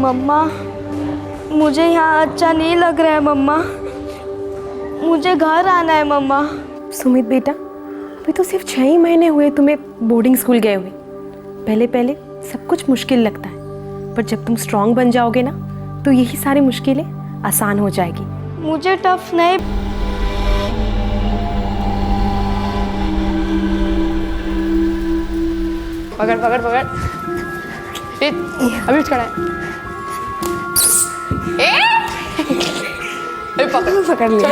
मम्मा, मुझे यहाँ अच्छा नहीं लग रहा है मम्मा, मुझे घर आना है मम्मा। सुमित बेटा, अभी तो सिर्फ 6 ही महीने हुए तुम्हें बोर्डिंग स्कूल गए हुए। पहले पहले सब कुछ मुश्किल लगता है, पर जब तुम स्ट्रांग बन जाओगे ना तो यही सारी मुश्किलें आसान हो जाएगी। मुझे टफ नहीं। पकड़ पकड़ पकड़, अभी खड़ा है। अभी पकड़ लिया।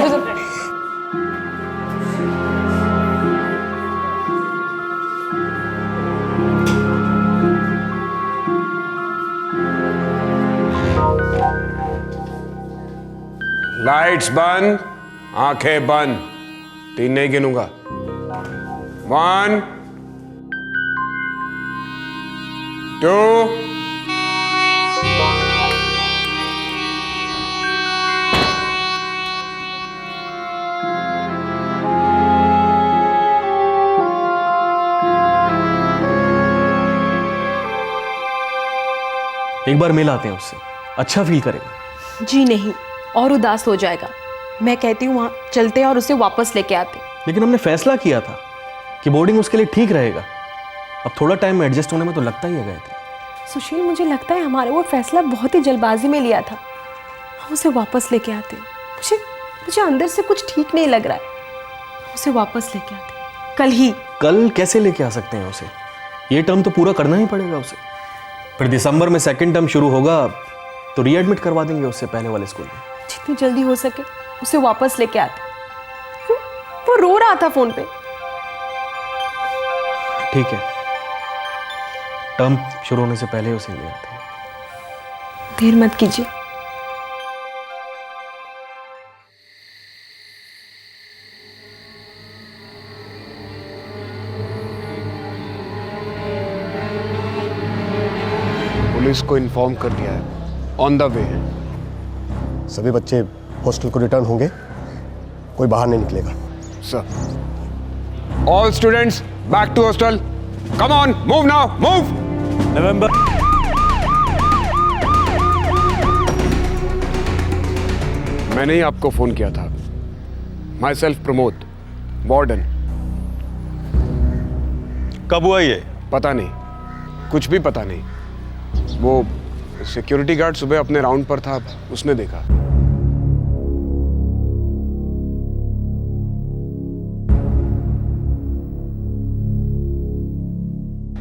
लाइट्स बंद, आंखें बंद। 3 नहीं गिनूंगा। 1 2 एक बार मिल आते हैं उससे, अच्छा फील करेगा। जी नहीं, और उदास हो जाएगा। मैं कहती हूँ वहाँ चलते और उसे वापस लेके आते। लेकिन हमने फैसला किया था कि बोर्डिंग उसके लिए ठीक रहेगा। अब थोड़ा टाइम में एडजस्ट होने में तो लगता ही है गायत्री। सुशील, मुझे लगता है हमारा वो फैसला बहुत ही जल्दबाजी में लिया था। हम उसे वापस लेके आते। मुझे अंदर से कुछ ठीक नहीं लग रहा है। हम उसे वापस लेके आते कल ही। कल कैसे लेके आ सकते हैं उसे? ये टर्म तो पूरा करना ही पड़ेगा उसे। फिर दिसंबर में 2nd टर्म शुरू होगा तो रीएडमिट करवा देंगे उससे पहले वाले स्कूल में। जितनी जल्दी हो सके उसे वापस लेके आते। वो रो रहा था फोन पे। ठीक है, टर्म शुरू होने से पहले उसे ले आते हैं। देर मत कीजिए। पुलिस को इन्फॉर्म कर दिया है, ऑन द वे है। सभी बच्चे हॉस्टल को रिटर्न होंगे, कोई बाहर नहीं निकलेगा। Sir, all students back to hostel. Come on, move now, move. नवंबर मैंने ही आपको फोन किया था। Myself Pramod, warden. कब हुआ ये? पता नहीं, कुछ भी पता नहीं। वो सिक्योरिटी गार्ड सुबह अपने राउंड पर था, उसने देखा।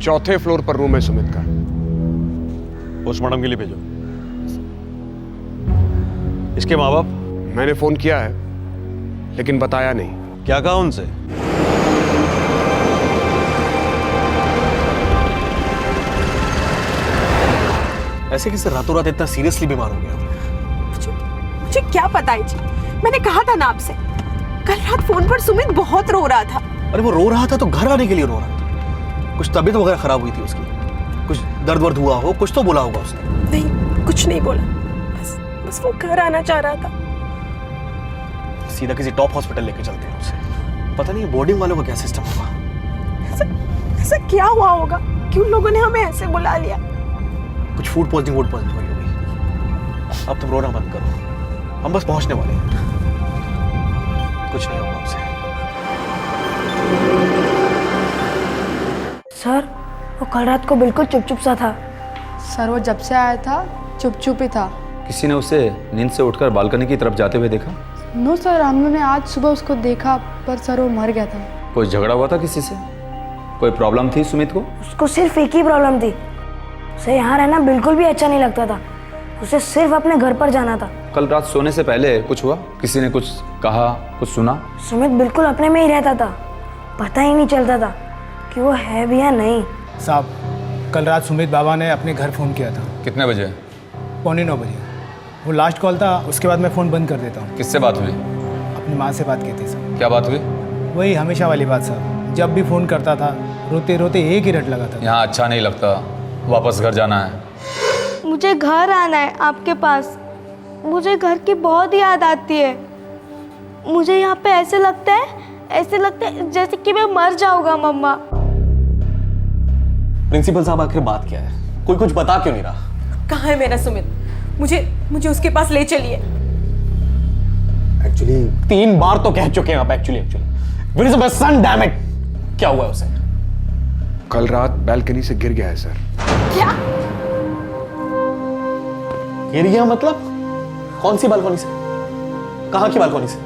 चौथे फ्लोर पर रूम है सुमित का। पोस्टमार्टम के लिए भेजो। इसके माँ बाप? मैंने फोन किया है लेकिन बताया नहीं। क्या कहा उनसे? ऐसे कैसे रातों रात इतना सीरियसली बीमार हो गया? मुझे क्या पता है जी, मैंने कहा था ना आपसे। कल रात फोन पर सुमित बहुत रो रहा था। अरे वो रो रहा था तो घर आने के लिए रो रहा था। कुछ तबीयत वगैरह खराब हुई थी उसकी? कुछ दर्द वर्द हुआ हो, कुछ तो बोला होगा उसने। नहीं, कुछ नहीं बोला। बस वो घर आना चाह रहा था। सीधा किसी टॉप हॉस्पिटल लेके चलते हैं उसे। पता नहीं बोर्डिंग वालों का क्या सिस्टम होगा। ऐसा क्या हुआ होगा कि उन लोगों ने हमें ऐसे बुला लिया? कुछ फूड पॉइजनिंग हुई होगी। अब तुम रोना बंद करो, हम बस पहुंचने वाले हैं। कुछ नहीं होगा उसे। सर, वो कल रात को बिल्कुल चुप सा था। सर, वो जब से आया था चुप ही था। किसी ने उसे नींद से उठकर बालकनी की तरफ जाते हुए देखा? नो सर, हमने आज सुबह उसको देखा, पर सर वो मर गया था। कोई झगड़ा हुआ था किसी से? कोई प्रॉब्लम थी सुमित को? उसको सिर्फ एक ही प्रॉब्लम थी, उसे यहाँ रहना बिल्कुल भी अच्छा नहीं लगता था। उसे सिर्फ अपने घर पर जाना था। कल रात सोने से पहले कुछ हुआ? किसी ने कुछ कहा, कुछ सुना? सुमित बिल्कुल अपने में ही रहता था, पता ही नहीं चलता था कि वो है भी या नहीं। साहब, कल रात सुमित बाबा ने अपने घर फ़ोन किया था। कितने बजे? 9:15 बजे। वो लास्ट कॉल था, उसके बाद मैं फ़ोन बंद कर देता हूँ। किससे बात हुई? अपनी माँ से बात की थी सर। क्या बात हुई? वही हमेशा वाली बात साहब, जब भी फ़ोन करता था रोते रोते एक ही रट लगा था। यहाँ अच्छा नहीं लगता, वापस घर जाना है। मुझे घर आना है आपके पास। मुझे घर की बहुत याद आती है। मुझे यहाँ पे ऐसे लगता है जैसे कि मैं मर जाऊंगा मम्मा। प्रिंसिपल साहब, आखिर बात क्या है? कोई कुछ बता क्यों नहीं रहा? कहाँ है मेरा सुमित? मुझे उसके पास ले चलिए। एक्चुअली 3 बार तो कह चुके हैं आप actually Where is my son, damn it? क्या हुआ है उसे? कल रात बैल्कनी से गिर गया है सर। क्या? गिर गया मतलब? कौन सी बालकनी से? कहाँ की बालकनी से?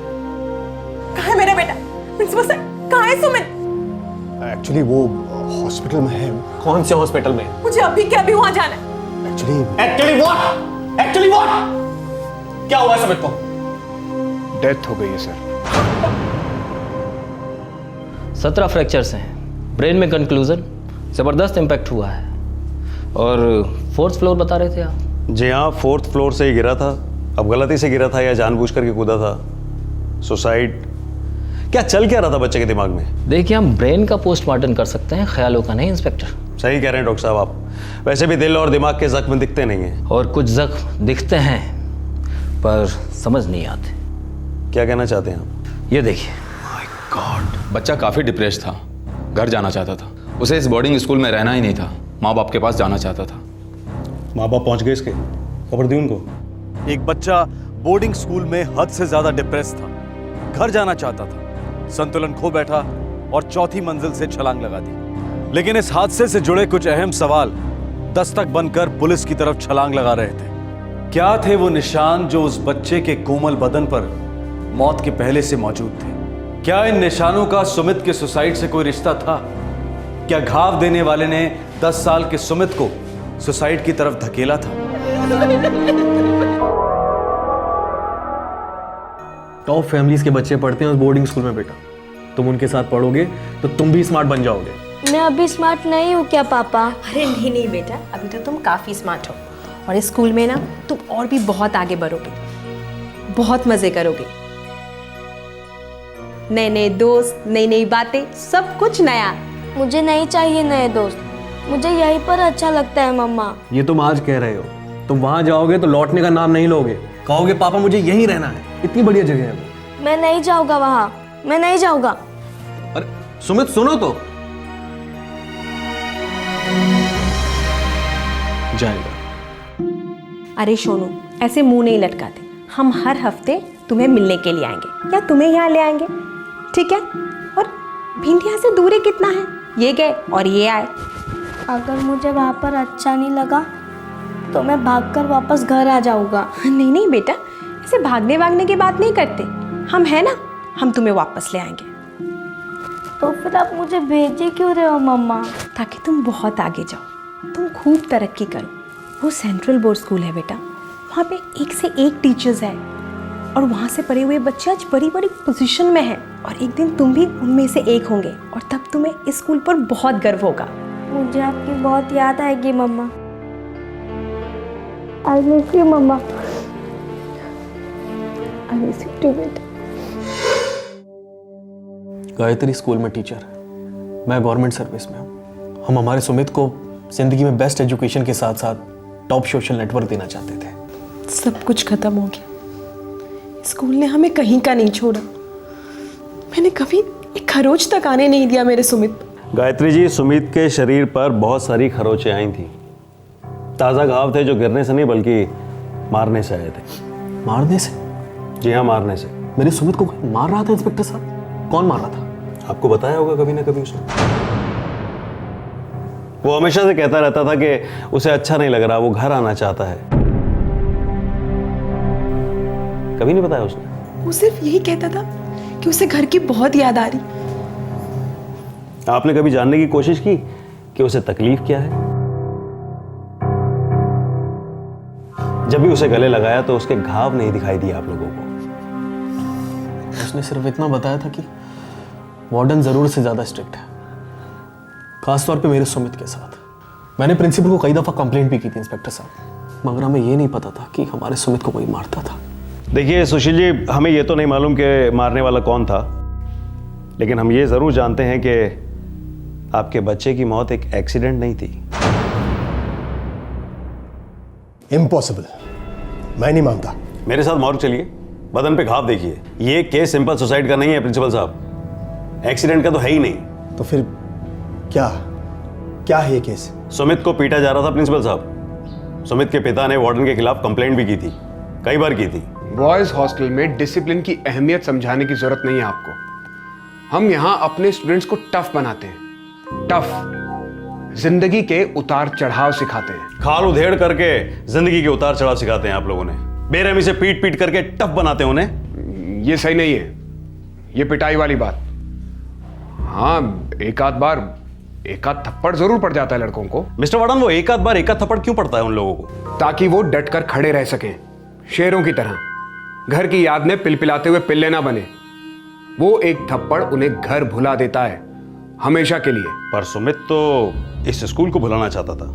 कहाँ है मेरा बेटा? प्रिंसिपल सर, कहाँ है सुमित? एक्चुअली वो हॉस्पिटल में है। कौन से हॉस्पिटल में? मुझे अभी के अभी वहां जाना है। Actually what? क्या हुआ है सुमित को? डेथ हो गई है सर। 17 फ्रैक्चर्स हैं, ब्रेन में कंक्लूजन, ज़बरदस्त इम्पैक्ट हुआ है। और 4th फ्लोर बता रहे थे आप? जी हाँ, 4th फ्लोर से ही गिरा था। अब गलती से गिरा था या जानबूझ करके कूदा था? सुसाइड? क्या चल क्या रहा था बच्चे के दिमाग में? देखिए, हम ब्रेन का पोस्टमार्टम कर सकते हैं, ख्यालों का नहीं इंस्पेक्टर। सही कह रहे हैं डॉक्टर साहब आप। वैसे भी दिल और दिमाग के जख्म दिखते नहीं हैं। और कुछ जख्म दिखते हैं पर समझ नहीं आते। क्या कहना चाहते हैं आप? ये देखिए। बच्चा काफ़ी डिप्रेस था, घर जाना चाहता था। उसे इस बोर्डिंग स्कूल में रहना ही नहीं था, माँ बाप के पास जाना चाहता था। माँ बाप पहुँच गए इसके? खबर दी उनको? एक बच्चा बोर्डिंग स्कूल में हद से ज्यादा डिप्रेस था, घर जाना चाहता था, संतुलन खो बैठा और 4थी मंजिल से छलांग लगा दी। लेकिन इस हादसे से जुड़े कुछ अहम सवाल दस्तक बनकर पुलिस की तरफ छलांग लगा रहे थे। क्या थे वो निशान जो उस बच्चे के कोमल बदन पर मौत के पहले से मौजूद थे? क्या इन निशानों का सुमित के सुसाइड से कोई रिश्ता था? क्या घाव देने वाले ने 10 साल के सुमित को सुसाइड की तरफ धकेला था? टॉप फैमिलीज के बच्चे पढ़ते हैं उस बोर्डिंग स्कूल में बेटा। तुम उनके साथ पढ़ोगे तो तुम भी स्मार्ट बन जाओगे। मैं अभी स्मार्ट नहीं हूँ क्या पापा? अरे नहीं बेटा, अभी तो तुम काफ़ी स्मार्ट हो और इस स्कूल में ना तुम और भी बहुत आगे बढ़ोगे, बहुत मज़े करोगे। नए नए दोस्त, नई नई बातें, सब कुछ नया। मुझे नहीं चाहिए नए दोस्त, मुझे यहीं पर अच्छा लगता है मम्मा। ये तुम आज कह रहे हो, तुम वहां जाओगे तो लौटने का नाम नहीं लोगे, कहोगे पापा मुझे यहीं रहना है, इतनी बढ़िया जगह है वो। मैं नहीं जाऊंगा वहां, मैं नहीं जाऊंगा। अरे सुमित सुनो तो। जाएगा। अरे सोनू, ऐसे मुंह नहीं लटकाते। हम हर हफ्ते तुम्हें मिलने के लिए आएंगे या तुम्हें यहाँ ले आएंगे, ठीक है? और भिंडिया से दूरी कितना है? ये गए और ये आए। अगर मुझे वहाँ पर अच्छा नहीं लगा तो मैं भागकर वापस घर आ जाऊंगा। नहीं बेटा, ऐसे भागने वागने की बात नहीं करते। हम है ना, हम तुम्हें वापस ले आएंगे। तो फिर आप मुझे भेजे क्यों रहे हो मम्मा? ताकि तुम बहुत आगे जाओ, तुम खूब तरक्की करो। वो सेंट्रल बोर्ड स्कूल है बेटा, वहाँ पे एक से एक टीचर्स है और वहाँ से पढ़े हुए बच्चे आज बड़ी बड़ी पोजीशन में हैं और एक दिन तुम भी उनमें से एक होंगे और तब तुम्हें इस स्कूल पर बहुत गर्व होगा। मुझे आपकी बहुत याद आएगी mama. I miss you mama. I miss you too बेटा। गायत्री स्कूल में टीचर है, मैं गवर्नमेंट सर्विस में हूँ। हम हमारे सुमित को जिंदगी में बेस्ट एजुकेशन के साथ साथ टॉप सोशल नेटवर्क देना चाहते थे। सब कुछ खत्म हो गया। स्कूल ने हमें कहीं का नहीं छोड़ा। मैंने कभी एक खरोच तक आने नहीं दिया मेरे सुमित। गायत्री जी, सुमित के शरीर पर बहुत सारी खरोचें आई थी। ताज़ा घाव थे जो गिरने से नहीं बल्कि मारने से आए थे। मारने से? जी हाँ, मारने से। मेरे सुमित को कोई मार रहा था इंस्पेक्टर साहब? कौन मार रहा था? आपको बताया होगा कभी ना कभी उसने। वो हमेशा से कहता रहता था कि उसे अच्छा नहीं लग रहा, वो घर आना चाहता है। कभी नहीं बताया उसने? वो सिर्फ यही कहता था कि उसे घर की बहुत याद आ रही। आपने कभी जानने की कोशिश की कि उसे तकलीफ क्या है? जब भी उसे गले लगाया तो उसके घाव नहीं दिखाई दिए आप लोगों को। उसने सिर्फ इतना बताया था कि वार्डन जरूर से ज्यादा स्ट्रिक्ट है, खासतौर पे मेरे सुमित के साथ। मैंने प्रिंसिपल को कई दफा कंप्लेंट भी की थी इंस्पेक्टर साहब, मगर हमें ये नहीं पता था कि हमारे सुमित को कोई मारता था। देखिए सुशील जी, हमें ये तो नहीं मालूम कि मारने वाला कौन था, लेकिन हम ये जरूर जानते हैं कि आपके बच्चे की मौत एक एक्सीडेंट नहीं थी। इम्पॉसिबल, मैं नहीं मानता। मेरे साथ मॉर्ग चलिए, बदन पे घाव देखिए। ये केस सिंपल सुसाइड का नहीं है प्रिंसिपल साहब, एक्सीडेंट का तो है ही नहीं। तो फिर क्या क्या है ये केस? सुमित को पीटा जा रहा था प्रिंसिपल साहब। सुमित के पिता ने वार्डन के खिलाफ कंप्लेंट भी की थी, कई बार की थी। बॉयज हॉस्टल में डिसिप्लिन की अहमियत समझाने की जरूरत नहीं है आपको। हम यहाँ अपने स्टूडेंट्स को टफ बनाते हैं, टफ, जिंदगी के उतार चढ़ाव सिखाते हैं। खाल उधेड़ करके जिंदगी के उतार चढ़ाव सिखाते हैं आप लोगों ने, बेरहमी से पीट पीट करके टफ बनाते हैं उन्हें। ये सही नहीं है, ये पिटाई वाली बात। हाँ, एक आध थप्पड़ जरूर पड़ जाता है लड़कों को। मिस्टर वार्डन, वो एक आध थप्पड़ क्यों पड़ता है उन लोगों को? ताकि वो डट कर खड़े रह सकें, शेरों की तरह, घर की याद में पिलपिलाते हुए पिल्ले ना बने। वो एक थप्पड़ उन्हें घर भुला देता है, हमेशा के लिए। पर सुमित तो इस स्कूल को भुलाना चाहता था,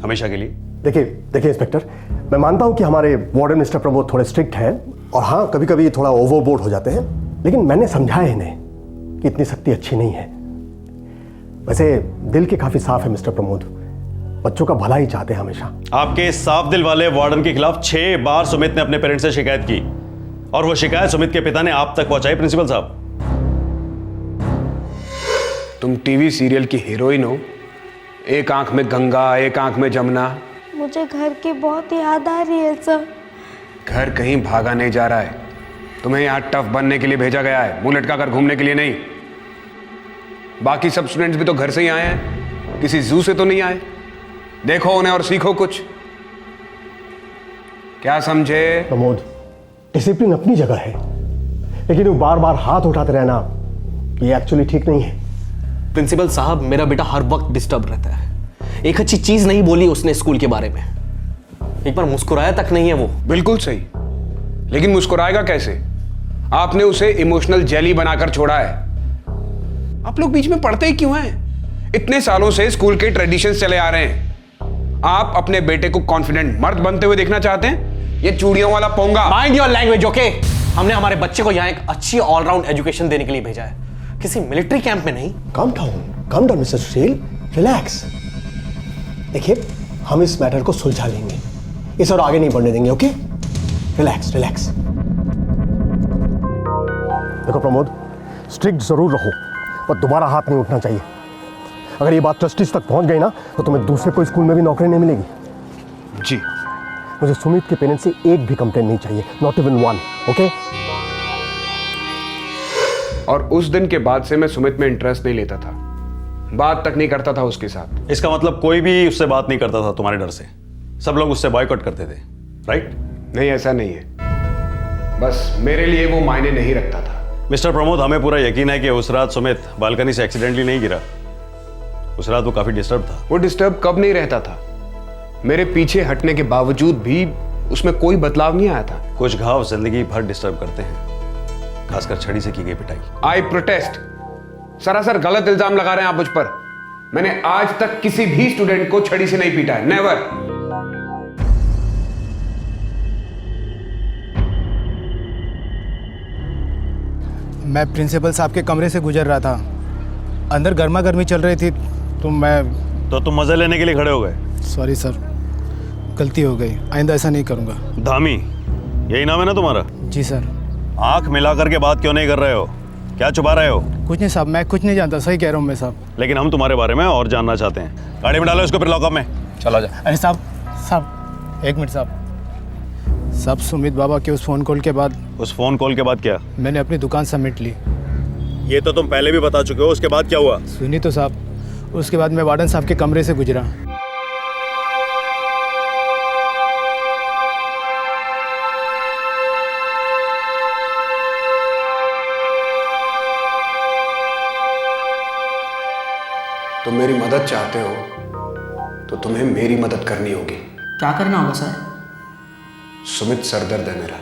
हमेशा के लिए। देखिए इंस्पेक्टर, मैं मानता हूं कि हमारे वार्डन मिस्टर प्रमोद थोड़े स्ट्रिक्ट हैं और हाँ, कभी कभी थोड़ा ओवरबोर्ड हो जाते हैं, लेकिन मैंने समझाया इन्हें कि इतनी सख्ती अच्छी नहीं है। वैसे दिल के काफी साफ है मिस्टर प्रमोद, बच्चों का भला ही चाहते हैं हमेशा। आपके साफ दिल वाले वार्डन के खिलाफ 6 बार सुमित ने अपने पेरेंट्स से शिकायत की और वो शिकायत सुमित के पिता ने आप तक पहुंचाई। प्रिंसिपल साहब, तुम टीवी सीरियल की हीरोइन हो, एक आंख में गंगा एक आंख में जमुना। मुझे घर की बहुत याद आ रही है सर। घर कहीं भागा नहीं जा रहा है, तुम्हें यहाँ टफ बनने के लिए भेजा गया है, मुंह लटका कर घूमने के लिए नहीं। बाकी सब स्टूडेंट्स भी तो घर से ही आए हैं, किसी जू से तो नहीं आए। देखो उन्हें और सीखो कुछ। क्या समझे? प्रमोद, डिसिप्लिन अपनी जगह है, लेकिन वो बार बार हाथ उठाते रहना ये एक्चुअली ठीक नहीं है। प्रिंसिपल साहब, मेरा बेटा हर वक्त डिस्टर्ब रहता है। एक अच्छी चीज नहीं बोली उसने स्कूल के बारे में, एक बार मुस्कुराया तक नहीं है वो। बिल्कुल सही, लेकिन मुस्कुराएगा कैसे? आपने उसे इमोशनल जेली बनाकर छोड़ा है। आप लोग बीच में पढ़ते ही क्यों हैं? इतने सालों से स्कूल के ट्रेडिशंस चले आ रहे हैं। आप अपने बेटे को कॉन्फिडेंट मर्द बनते हुए देखना चाहते हैं? ये चूड़ियों वाला पोंगा। Mind your language, okay? हमने हमारे बच्चे को यहाँ एक अच्छी ऑलराउंड एजुकेशन देने के लिए भेजा है, किसी मिलिट्री कैंप में नहीं। काम डाउन मिस्टर सुशील, रिलैक्स। देखिए, हम इस मैटर को सुलझा लेंगे, इस और आगे नहीं बढ़ने देंगे, ओके? Relax relax. देखो प्रमोद, स्ट्रिक्ट जरूर रहो पर दोबारा हाथ नहीं उठना चाहिए। अगर ये बात ट्रस्टीज तक पहुंच गई ना तो तुम्हें दूसरे कोई स्कूल में भी नौकरी नहीं मिलेगी। जी, मुझे सुमित के पेरेंट्स से एक भी कंप्लेंट नहीं चाहिए, नॉट इवन वन, ओके? और उस दिन के बाद से मैं सुमित में इंटरेस्ट नहीं लेता था, बात तक नहीं करता था उसके साथ। इसका मतलब कोई भी उससे बात नहीं करता था तुम्हारे डर से? सब लोग उससे बॉयकॉट करते थे, राइट? नहीं, ऐसा नहीं है, बस मेरे लिए वो मायने नहीं रखता था। मिस्टर प्रमोद, हमें पूरा यकीन है कि उस रात सुमित बालकनी से एक्सीडेंटली नहीं गिरा। उस रात वो काफी डिस्टर्ब था। वो डिस्टर्ब कब नहीं रहता था? मेरे पीछे हटने के बावजूद भी उसमें कोई बदलाव नहीं आया था। कुछ घाव जिंदगी भर डिस्टर्ब करते हैं, खासकर छड़ी से की गई पिटाई। आई प्रोटेस्ट। सरासर गलत इल्जाम लगा रहे हैं आप मुझ पर। मैंने आज तक किसी भी स्टूडेंट को छड़ी से नहीं पीटा है, नेवर। मैं प्रिंसिपल साहब के कमरे से गुजर रहा था, अंदर गर्मा गर्मी चल रही थी तो तुम मजे लेने के लिए खड़े हो गए? सॉरी सर, गलती हो गई, आइंदा ऐसा नहीं करूँगा। धामी, यही नाम है ना तुम्हारा? जी सर। आंख मिला करके बात क्यों नहीं कर रहे हो? क्या छुपा रहे हो? कुछ नहीं साहब, मैं कुछ नहीं जानता, सही कह रहा हूँ मैं साहब। लेकिन हम तुम्हारे बारे में और जानना चाहते हैं। गाड़ी में डालो इसको, फिर लॉकअप में चलो जा। अरे साहब एक मिनट साहब, सुमित बाबा के उस फ़ोन कॉल के बाद। उस फ़ोन कॉल के बाद क्या? मैंने अपनी दुकान समेट ली। ये तो तुम पहले भी बता चुके हो, उसके बाद क्या हुआ? सुनी तो साहब, उसके बाद मैं वार्डन साहब के कमरे से गुजरा। तुम मेरी मदद चाहते हो तो तुम्हें मेरी मदद करनी होगी। क्या करना होगा सर? सुमित सरदर्द है मेरा।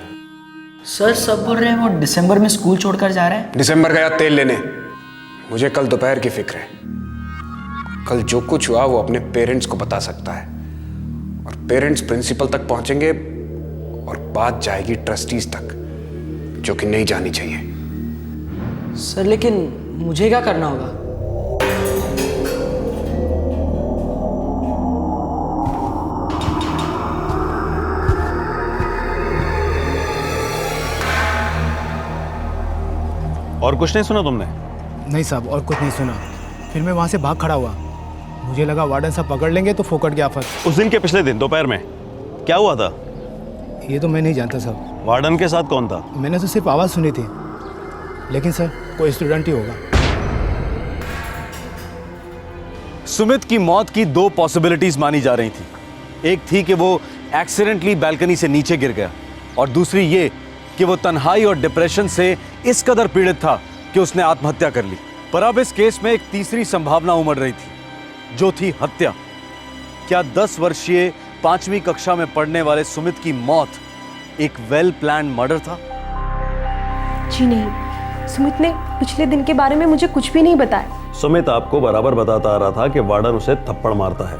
सर सब बोल रहे हैं वो दिसंबर में स्कूल छोड़कर जा रहे हैं। दिसंबर गया तेल लेने। मुझे कल दोपहर की फिक्र है। कल जो कुछ हुआ वो अपने पेरेंट्स को बता सकता है और पेरेंट्स प्रिंसिपल तक पहुंचेंगे और बात जाएगी ट्रस्टीज तक, जो कि नहीं जानी चाहिए। सर लेकिन मुझे क्या करना होगा? और कुछ नहीं सुना तुमने? नहीं साहब, और कुछ नहीं सुना। फिर मैं वहाँ से भाग खड़ा हुआ। मुझे लगा वार्डन साहब पकड़ लेंगे तो फोकट की आफत। उस दिन के पिछले दिन दोपहर में क्या हुआ था? ये तो मैं नहीं जानता साहब। वार्डन के साथ कौन था? मैंने तो सिर्फ आवाज़ सुनी थी, लेकिन सर कोई स्टूडेंट ही होगा। सुमित की मौत की दो पॉसिबिलिटीज मानी जा रही थी। एक थी कि वो एक्सीडेंटली बैल्कनी से नीचे गिर गया, और दूसरी ये कि वो तन्हाई और डिप्रेशन से इस कदर पीड़ित था कि उसने आत्महत्या कर ली। पर अब इस केस में एक तीसरी संभावना उमड़ रही थी, जो थी हत्या। क्या 10 वर्षीय 5वीं कक्षा में पढ़ने वाले सुमित की मौत एक वेल प्लान्ड मर्डर था? जी नहीं, सुमित ने पिछले दिन के बारे में मुझे कुछ भी नहीं बताया। सुमित आपको बराबर बताता आ रहा था कि वार्डन उसे थप्पड़ मारता है,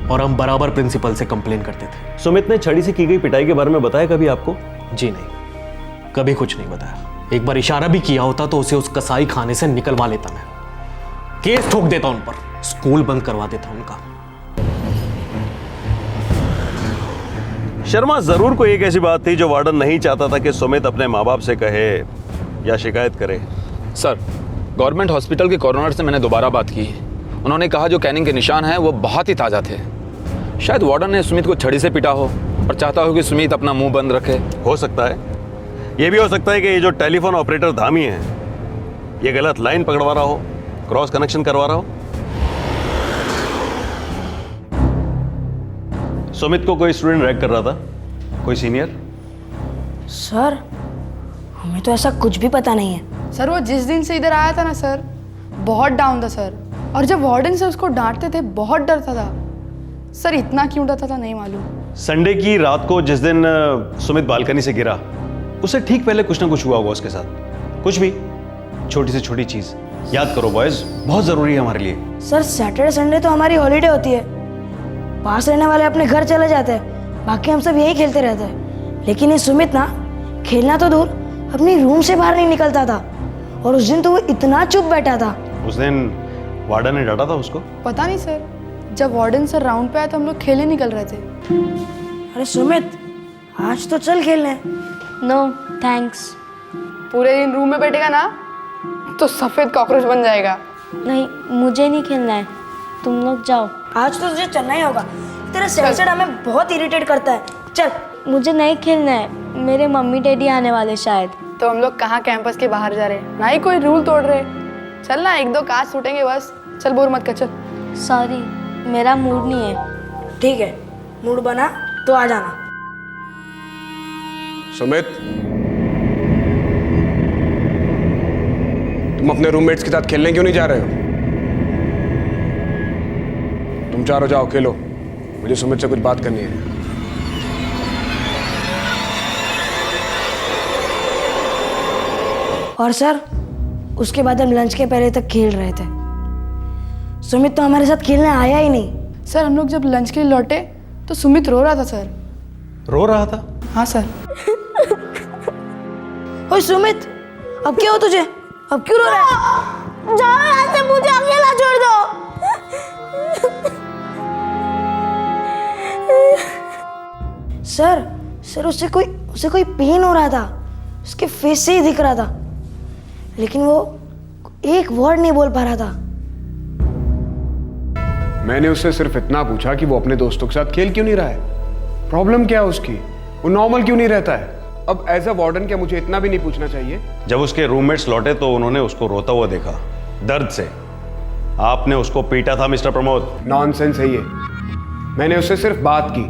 और हम बराबर प्रिंसिपल से कंप्लेन करते थे। सुमित ने छड़ी से की गई पिटाई के बारे में बताया कभी आपको? जी नहीं, कभी कुछ नहीं बताया। एक बार इशारा भी किया होता तो उसे उस कसाई खाने से निकलवा लेता मैं, केस ठोक देता उन पर, स्कूल बंद करवा देता उनका। शर्मा, जरूर कोई एक ऐसी बात थी जो वार्डन नहीं चाहता था कि सुमित अपने माँ बाप से कहे या शिकायत करे। सर, गवर्नमेंट हॉस्पिटल के कॉर्नर से मैंने दोबारा बात की। उन्होंने कहा जो कैनिंग के निशान हैं वो बहुत ही ताज़ा थे। शायद वार्डन ने सुमित को छड़ी से पीटा हो और चाहता हो कि सुमित अपना मुंह बंद रखे। हो सकता है, ये भी हो सकता है कि ये जो टेलीफोन ऑपरेटर धामी है ये गलत लाइन पकड़वा रहा हो, क्रॉस कनेक्शन करवा रहा हो। सुमित को कोई स्टूडेंट रैग कर रहा था, कोई सीनियर? सर, हमें तो ऐसा कुछ भी पता नहीं है। सर वो जिस दिन से इधर आया था ना सर, बहुत डाउन था सर, और जब वार्डन से उसको डांटते थे बहुत डरता था सर। इतना क्यों डरता था नहीं मालूम। संडे की रात को जिस दिन सुमित बालकनी से गिरा, उससे ठीक पहले कुछ ना कुछ हुआ होगा उसके साथ। कुछ भी, छोटी से छोटी चीज याद करो बॉयज, बहुत जरूरी है हमारे लिए। सर सैटरडे संडे तो हमारी हॉलीडे होती है, पास रहने वाले अपने घर चले जाते हैं, बाकी हम सब यही खेलते रहते हैं। लेकिन ये सुमित ना, खेलना तो दूर, अपनी रूम से बाहर नहीं निकलता था। और उस दिन तो वो इतना चुप बैठा था। उस दिन वार्डन ने डांटा था उसको? पता नहीं सर, जब वार्डन सर राउंड पे आया तो हम लोग खेले निकल रहे थे। अरे सुमित, आज तो चल खेलने। No thanks. पूरे दिन रूम में बैठेगा ना तो सफेद कॉकरोच बन जाएगा। नहीं, मुझे नहीं खेलना है, तुम लोग जाओ। आज तो तुझे चलना ही होगा, तेरा सेंसर हमें बहुत इरिटेट करता है। चल। मुझे नहीं खेलना है, मेरे मम्मी डैडी आने वाले शायद। तो हम लोग कहाँ कैंपस के बाहर जा रहे हैं, ना ही कोई रूल तोड़ रहे। चल ना, 1-2 काज छूटेंगे बस। चल, बोर मत कर, चल। सॉरी, मेरा मूड नहीं है। ठीक है, मूड बना तो आ जाना। सुमित, तुम अपने रूममेट्स के साथ खेलने क्यों नहीं जा रहे हो? तुम चारों जाओ खेलो, मुझे सुमित से कुछ बात करनी है। और सर, उसके बाद हम लंच के पहले तक खेल रहे थे। सुमित तो हमारे साथ खेलने आया ही नहीं। सर, हम लोग जब लंच के लिए लौटे तो सुमित रो रहा था सर। रो रहा था? हाँ सर। ओए सुमित, अब क्या हो तुझे? अब क्यों रो रहा है? जाओ यहाँ से, मुझे अकेला छोड़ दो। सर उसे कोई पेन हो रहा था, उसके फेस से ही दिख रहा था, लेकिन वो एक वर्ड नहीं बोल पा रहा था। मैंने उससे सिर्फ इतना पूछा कि वो अपने दोस्तों के साथ खेल क्यों नहीं रहा है, प्रॉब्लम क्या है उसकी, वो नॉर्मल क्यों नहीं रहता है। अब एज अ वार्डन क्या मुझे इतना भी नहीं पूछना चाहिए? जब उसके रूममेट्स लौटे तो उन्होंने उसको रोता हुआ देखा, दर्द से। आपने उसको पीटा था मिस्टर प्रमोद? नॉनसेंस है ये, मैंने उससे सिर्फ बात की,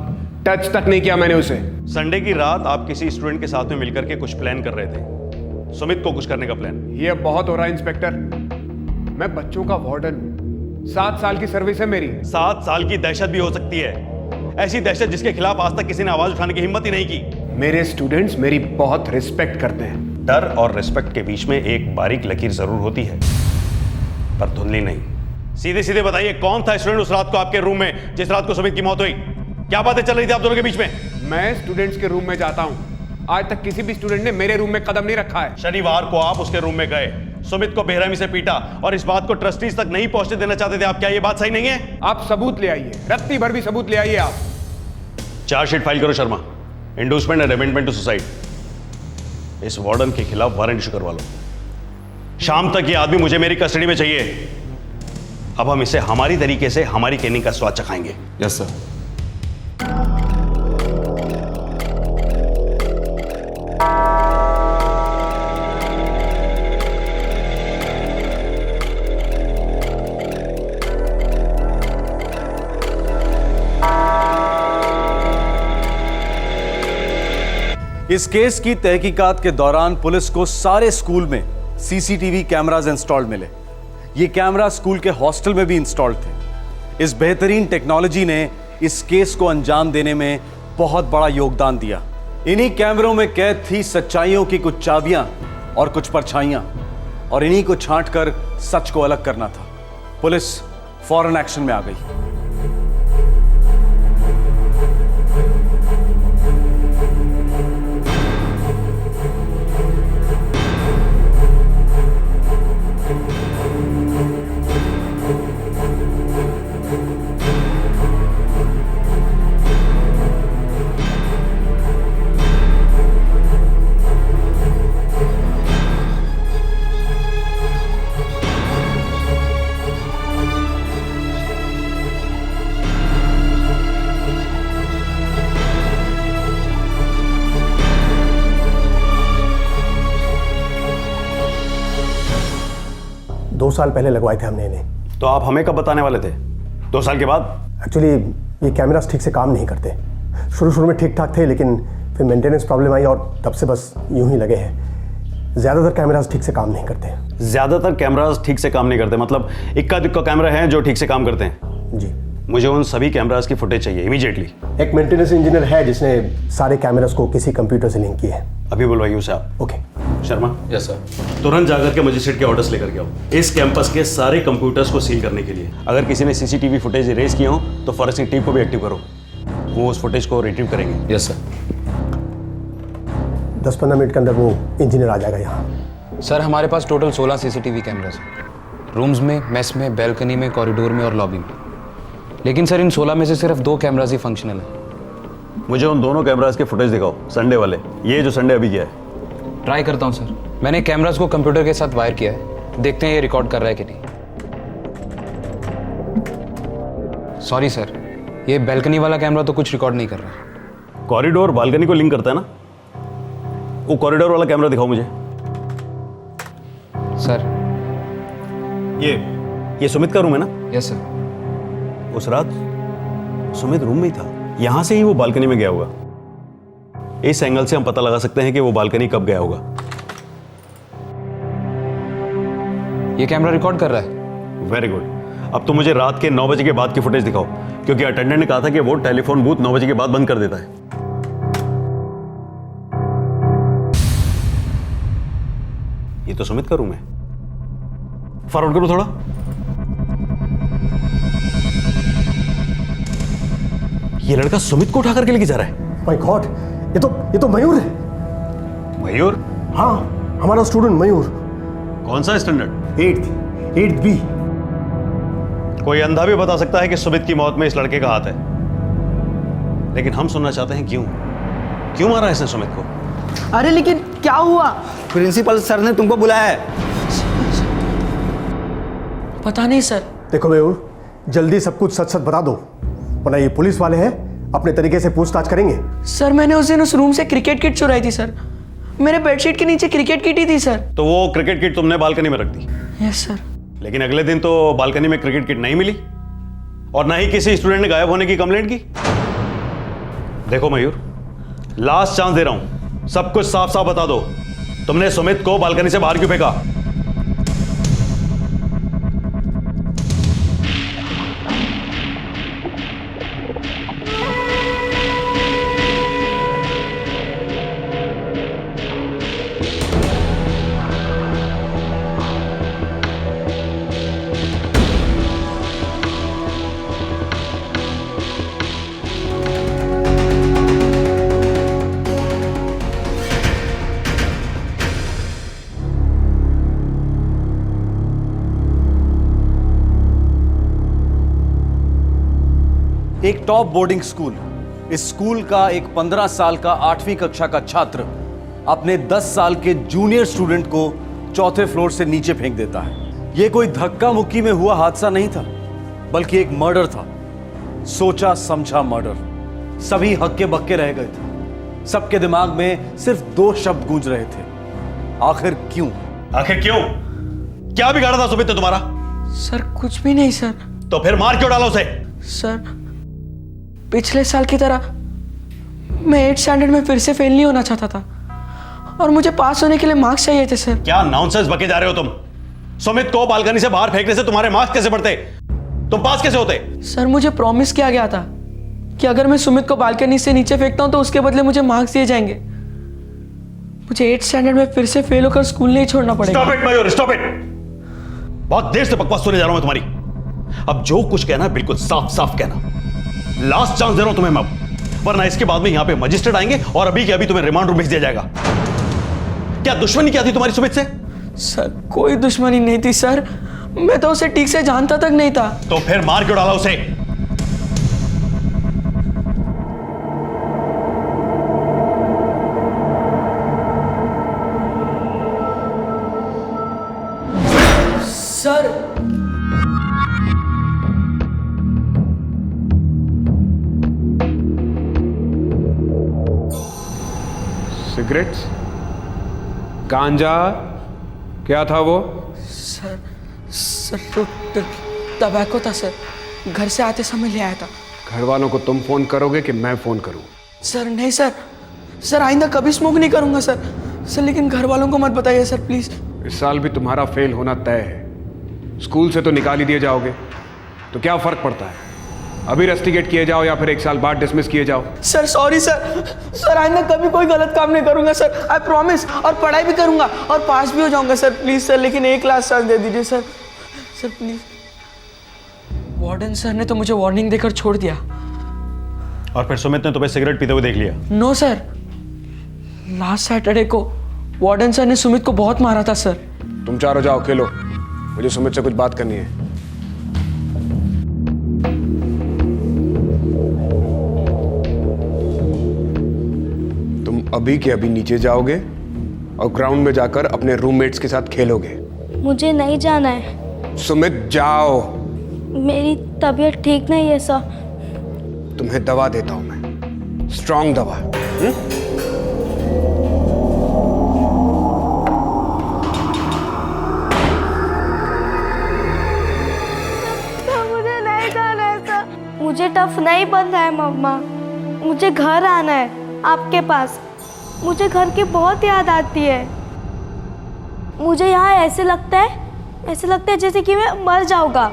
टच तक नहीं किया मैंने उसे। संडे की रात आप किसी स्टूडेंट के साथ में मिलकर के कुछ प्लान कर रहे थे, सुमित को कुछ करने का प्लान। ये अब बहुत हो रहा है इंस्पेक्टर, मैं बच्चों का वार्डन हूं, 7 साल की सर्विस है मेरी। 7 साल की दहशत भी हो सकती है, ऐसी दहशत जिसके खिलाफ आज तक किसी ने आवाज उठाने की हिम्मत ही नहीं की। मेरे स्टूडेंट्स मेरी बहुत रिस्पेक्ट करते हैं। डर और रिस्पेक्ट के बीच में एक बारीक लकीर जरूर होती है, पर धुंधली नहीं। सीधे सीधे बताइए, कौन था स्टूडेंट उस रात को आपके रूम में जिस रात को सुमित की मौत हुई? क्या बातें चल रही थी आप दोनों के बीच में? मैं स्टूडेंट्स के रूम में जाता हूं, आज तक किसी भी स्टूडेंट ने मेरे रूम में कदम नहीं रखा है। शनिवार को आप उसके रूम में गए, सुमित को बेरहमी से पीटा और इस बात को ट्रस्टीज तक नहीं पहुंचने देना चाहते थे आप। क्या ये बात सही नहीं है? आप सबूत ले आइए, रत्ती भर भी सबूत ले आइए। आप चार्जशीट फाइल करो Sharma, endorsement and amendment to suicide. इस वार्डन के खिलाफ वारंट इशू करवा लो। शाम तक ये आदमी मुझे मेरी कस्टडी में चाहिए। अब हम इसे हमारी तरीके से हमारी कैनिंग का स्वाद चखाएंगे। Yes sir. इस केस की तहकीकात के दौरान पुलिस को सारे स्कूल में सीसीटीवी कैमरास इंस्टॉल्ड मिले। ये कैमरा स्कूल के हॉस्टल में भी इंस्टॉल्ड थे। इस बेहतरीन टेक्नोलॉजी ने इस केस को अंजाम देने में बहुत बड़ा योगदान दिया। इन्हीं कैमरों में कैद थी सच्चाइयों की कुछ चाबियां और कुछ परछाइयां, और इन्हीं को छांटकर सच को अलग करना था। पुलिस फौरन एक्शन में आ गई। दो साल पहले लगवाए थे हमने इन्हें। तो आप हमें कब बताने वाले थे? 2 साल के बाद? एक्चुअली ये कैमरास ठीक से काम नहीं करते। शुरू में ठीक ठाक थे, लेकिन फिर मेंटेनेंस प्रॉब्लम आई और तब से बस यूं ही लगे हैं। ज़्यादातर कैमरास ठीक से काम नहीं करते। ज्यादातर कैमरास ठीक से काम नहीं करते मतलब इक्का दुक्का कैमरा हैं जो ठीक से काम करते हैं? जी। मुझे उन सभी कैमरास की फुटेज चाहिए इमीडिएटली। एक मेंटेनेंस इंजीनियर है जिसने सारे कैमरास को किसी कंप्यूटर से लिंक किया है। अभी बुलवाइए उसे आप। ओके। Sharma, yes sir. तुरंत जाकर के मजिस्ट्रेट के ऑर्डर्स लेकर के आओ इस कैंपस के सारे कंप्यूटर्स को सील करने के लिए। अगर किसी ने सीसीटीवी फुटेज इरेज किए हो तो फॉरेंसिक टीम को भी एक्टिव करो, वो उस फुटेज को रिट्रीव करेंगे। Yes sir. 10-15 मिनट के अंदर वो इंजीनियर आ जाएगा यहाँ। सर हमारे पास टोटल 16 सीसीटीवी कैमरास हैं, रूम्स में, मेस में, बैल्कनी में, कॉरिडोर में और लॉबी में। लेकिन सर इन 16 में से सिर्फ 2 कैमरास ही फंक्शनल है। मुझे उन दोनों कैमरास के फुटेज दिखाओ, संडे वाले, ये जो संडे अभी किया है। ट्राई करता हूँ सर। मैंने कैमरास को कंप्यूटर के साथ वायर किया है, देखते हैं ये रिकॉर्ड कर रहा है कि नहीं। सॉरी सर, ये बैल्कनी वाला कैमरा तो कुछ रिकॉर्ड नहीं कर रहा। कॉरिडोर बालकनी को लिंक करता है ना, वो कॉरिडोर वाला कैमरा दिखाओ मुझे। सर ये सुमित का रूम है ना? Yes sir. उस रात सुमित रूम में ही था, यहां से ही वो बालकनी में गया होगा। इस एंगल से हम पता लगा सकते हैं कि वो बालकनी कब गया होगा। ये कैमरा रिकॉर्ड कर रहा है। Very good. अब तो मुझे रात के 9 बजे के बाद की फुटेज दिखाओ, क्योंकि अटेंडेंट ने कहा था कि वो टेलीफोन बूथ 9 बजे के बाद बंद कर देता है। ये तो सुमित का रूम है। फॉरवर्ड करो थोड़ा। ये लड़का सुमित को उठा करके लेके जा रहा है। माय गॉड, ये तो मयूर है। मयूर? हाँ, हमारा स्टूडेंट मयूर। कौन सा स्टैंडर्ड? 8th B। कोई अंधा भी बता सकता है कि सुमित की मौत में इस लड़के का हाथ है, लेकिन हम सुनना चाहते हैं क्यों मारा इसने सुमित को? अरे लेकिन क्या हुआ? प्रिंसिपल सर ने तुमको बुलाया है। पता नहीं सर। देखो मयूर, जल्दी सब कुछ सच सच बता दो, वरना ये पुलिस वाले हैं, अपने तरीके से पूछताछ करेंगे। सर मैंने उस दिन उस रूम से क्रिकेट किट चुराई थी सर। मेरे बेडशीट के नीचे क्रिकेट किट ही थी सर। तो वो क्रिकेट किट तुमने बालकनी में रख दी? Yes sir. लेकिन अगले दिन तो बालकनी में क्रिकेट किट नहीं मिली और ना ही किसी स्टूडेंट ने गायब होने की कंप्लेंट की। देखो मयूर, लास्ट चांस दे रहा हूं, सब कुछ साफ साफ बता दो, तुमने सुमित को बालकनी से बाहर क्यों फेंका? एक टॉप बोर्डिंग स्कूल, इस स्कूल का एक 15 साल का 8वीं कक्षा का छात्र अपने 10 साल के जूनियर स्टूडेंट को 4थे फ्लोर से नीचे फेंक देता है। ये कोई धक्का मुक्की में हुआ हादसा नहीं था, बल्कि एक मर्डर था। सोचा समझा मर्डर। सभी हक्के बक्के रह गए थे। सबके दिमाग में सिर्फ दो शब्द गूंज रहे थे, आखिर क्यों? आखिर क्यों? क्या बिगाड़ा था सुमित ने तुम्हारा? सर कुछ भी नहीं सर। तो फिर मार क्यों डाला उसे? सर पिछले साल की तरह मैं 8th स्टैंडर्ड में फिर से फेल नहीं होना चाहता था और मुझे पास होने के लिए मार्क्स चाहिए थे सर। क्या नॉनसेंस बके जा रहे हो तुम? सुमित को बालकनी से बाहर फेंकने से तुम्हारे मार्क्स कैसे बढ़ते? तुम पास कैसे होते? सर मुझे प्रॉमिस किया गया था कि अगर मैं सुमित को बालकनी से नीचे फेंकता हूं तो उसके बदले मुझे मार्क्स दिए जाएंगे। मुझे 8th स्टैंडर्ड में फिर से फेल होकर स्कूल नहीं छोड़ना पड़ेगा। Stop it Mayur, stop it. बहुत देर से बकवास सुने जा रहा हूं मैं तुम्हारी। अब जो कुछ कहना बिल्कुल साफ साफ कहना। लास्ट चांस दे रहा हूं तुम्हें मैं, वरना इसके बाद में यहां पे मजिस्ट्रेट आएंगे और अभी के अभी तुम्हें रिमांड रूम भेज दिया जाएगा। क्या दुश्मनी क्या थी तुम्हारी सुमित से? सर कोई दुश्मनी नहीं थी सर, मैं तो उसे ठीक से जानता तक नहीं था। तो फिर मार क्यों डाला उसे? सर सिगरेट्स, गांजा, क्या था वो? सर तो टबैको था सर, घर से आते समय ले आया था। घर वालों को तुम फोन करोगे कि मैं फोन करूं? सर नहीं सर, सर आइंदा कभी स्मोक नहीं करूंगा सर। सर लेकिन घर वालों को मत बताइए सर प्लीज। इस साल भी तुम्हारा फेल होना तय है। स्कूल से तो निकाल ही दिए जाओगे, तो क्या फर्क पड़ता है? अभी रस्टिकेट किए जाओ या फिर 1 साल बाद डिसमिस किए जाओ। सर सॉरी सर, सर आइंदा कभी कोई गलत काम नहीं करूंगा सर, आई प्रॉमिस। और पढ़ाई भी करूंगा और पास भी हो जाऊंगा सर, प्लीज सर। लेकिन एक लास्ट चांस दे दीजिए sir, sir please. Warden sir ने तो मुझे वार्निंग देकर छोड़ दिया। और फिर सुमित ने तुम्हें सिगरेट पीते हुए देख लिया? नो सर, लास्ट सैटरडे को वार्डन सर ने सुमित को बहुत मारा था सर। तुम चारों जाओ खेलो, मुझे सुमित से कुछ बात करनी है। तुम अभी के अभी नीचे जाओगे और ग्राउंड में जाकर अपने रूममेट्स के साथ खेलोगे। मुझे नहीं जाना है। सुमित जाओ। मेरी तबीयत ठीक नहीं है सर। तुम्हें दवा देता हूं मैं, स्ट्रॉन्ग दवा। मुझे नहीं जाना है सर। मुझे टफ नहीं बनना है मम्मा, मुझे घर आना है आपके पास। मुझे घर की बहुत याद आती है। मुझे यहाँ ऐसे लगता है जैसे कि मैं मर जाऊंगा।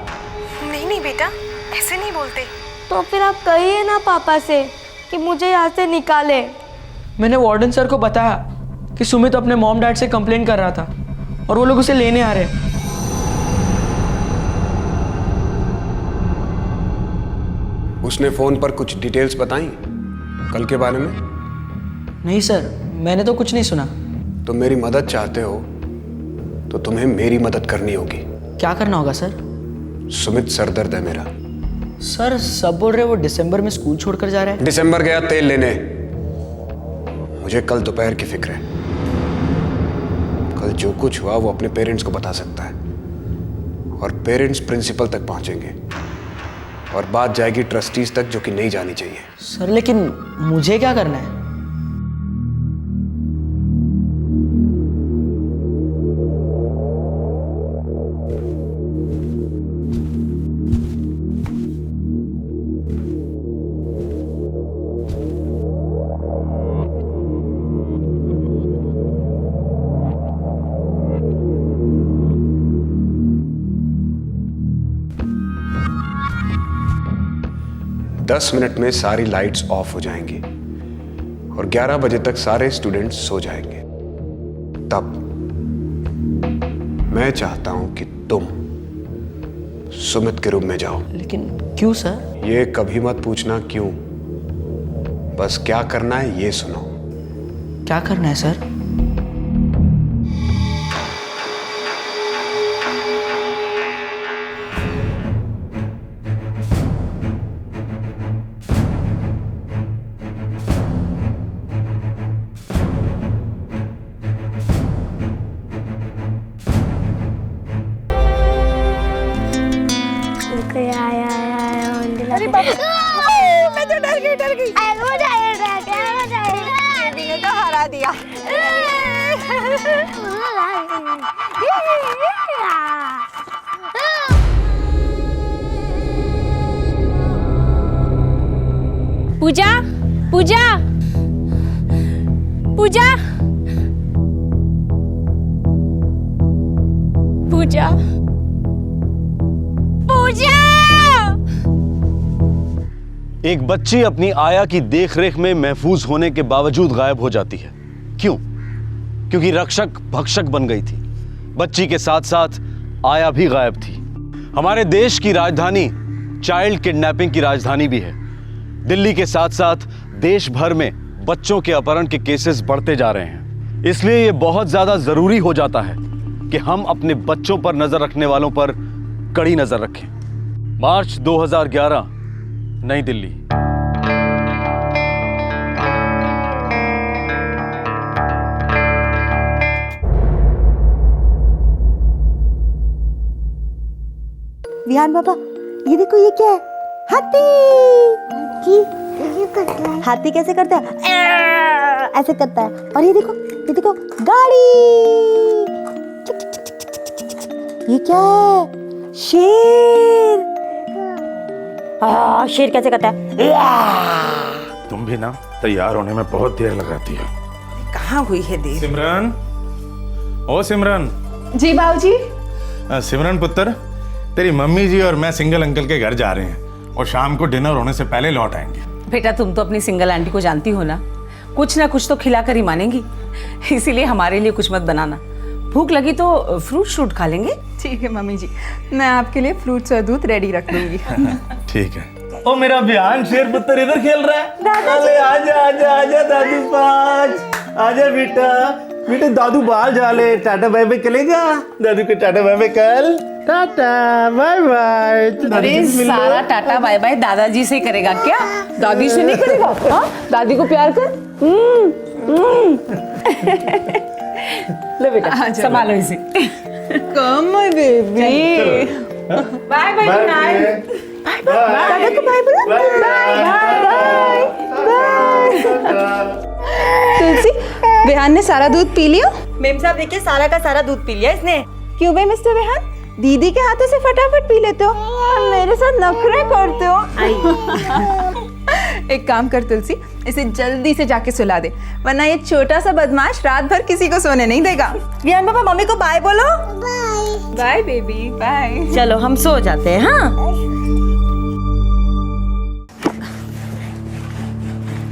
नहीं बेटा, ऐसे नहीं बोलते। तो फिर आप कहिए ना पापा से कि मुझे यहाँ से निकाले। मैंने वार्डन सर को बताया कि सुमित अपने मॉम डैड से कंप्लेंट कर रहा था और वो लोग उसे लेने आ रहे हैं। उसने फोन पर कुछ डिटेल्स बताई कल के बारे में? नहीं सर, मैंने तो कुछ नहीं सुना। तुम मेरी मदद चाहते हो तो तुम्हें मेरी मदद करनी होगी। क्या करना होगा सर? सुमित सरदर्द है मेरा। सर सब बोल रहे वो दिसंबर में स्कूल छोड़कर जा रहा है। दिसंबर गया तेल लेने। मुझे कल दोपहर की फिक्र है। कल जो कुछ हुआ वो अपने पेरेंट्स को बता सकता है और पेरेंट्स प्रिंसिपल तक पहुंचेंगे और बात जाएगी ट्रस्टीज तक, जो कि नहीं जानी चाहिए। सर लेकिन मुझे क्या करना है? दस मिनट में सारी लाइट्स ऑफ हो जाएंगी और 11 बजे तक सारे स्टूडेंट्स सो जाएंगे। तब मैं चाहता हूं कि तुम सुमित के रूम में जाओ। लेकिन क्यों सर? ये कभी मत पूछना क्यों, बस क्या करना है ये सुनो। क्या करना है सर? अरे मैं तो डर गई दीदी तो हरा दिया। पूजा पूजा पूजा पूजा पूजा। एक बच्ची अपनी आया की देखरेख में महफूज होने के बावजूद गायब हो जाती है। क्यों? क्योंकि रक्षक भक्षक बन गई थी। बच्ची के साथ साथ आया भी गायब थी। हमारे देश की राजधानी चाइल्ड किडनैपिंग की राजधानी भी है। दिल्ली के साथ साथ देश भर में बच्चों के अपहरण के केसेस बढ़ते जा रहे हैं। इसलिए यह बहुत ज्यादा जरूरी हो जाता है कि हम अपने बच्चों पर नजर रखने वालों पर कड़ी नजर रखें। मार्च 2011, नई दिल्ली। विहान बाबा, ये देखो, ये क्या है? हाथी। हाथी कैसे करता है? ऐसे करता है। और ये देखो गाड़ी। ये क्या है? शेर। शेर कैसे करता है? तुम भी ना तैयार होने में बहुत देर लगाती हो। कहाँ हुई है देर? सिमरन, ओ सिमरन। जी बाबूजी। सिमरन पुत्र, तेरी मम्मी जी और मैं सिंगल अंकल के घर जा रहे हैं और शाम को डिनर होने से पहले लौट आएंगे। बेटा, तुम तो अपनी सिंगल आंटी को जानती हो ना कुछ तो खिलाकर ही मानेंगी। इसीलिए हमारे लिए कुछ मत बनाना। भूख लगी तो फ्रूट शूट खा लेंगे। ठीक है मम्मी जी, मैं आपके लिए फ्रूट्स और दूध रेडी रख दूंगी। ठीक है। ओ मेरा बयान शेर पुत्र इधर खेल रहा है। अरे आजा आजा आजा दादू पाँच, आजा बेटा। बेटे दादू बाहर जा ले। टाटा बाय बाय करेगा? दादू को टाटा बाय बाय कर। Tata bye bye. अरे सारा टाटा बाय बाय दादाजी से करेगा क्या? दादी से नहीं करेगा? हाँ, दादी को प्यार कर। ले बेटा, संभालो इसे। Come my baby. Bye bye, good night. दादा को बाय बोलो। बाय तुलसी, विहान ने सारा दूध पी लिया? मेम साहब देखिए, सारा का सारा दूध पी लिया इसने। क्यों बे मिस्टर विहान, दीदी के हाथों से फटाफट पी लेते हो और मेरे साथ नखरे करते हो। एक काम कर तुलसी, इसे जल्दी से जाके सुला दे, वरना ये छोटा सा बदमाश रात भर किसी को सोने नहीं देगा। विहान बाबा, मम्मी को बाय बोलो। Bye baby, bye. चलो हम सो जाते हैं। हाँ,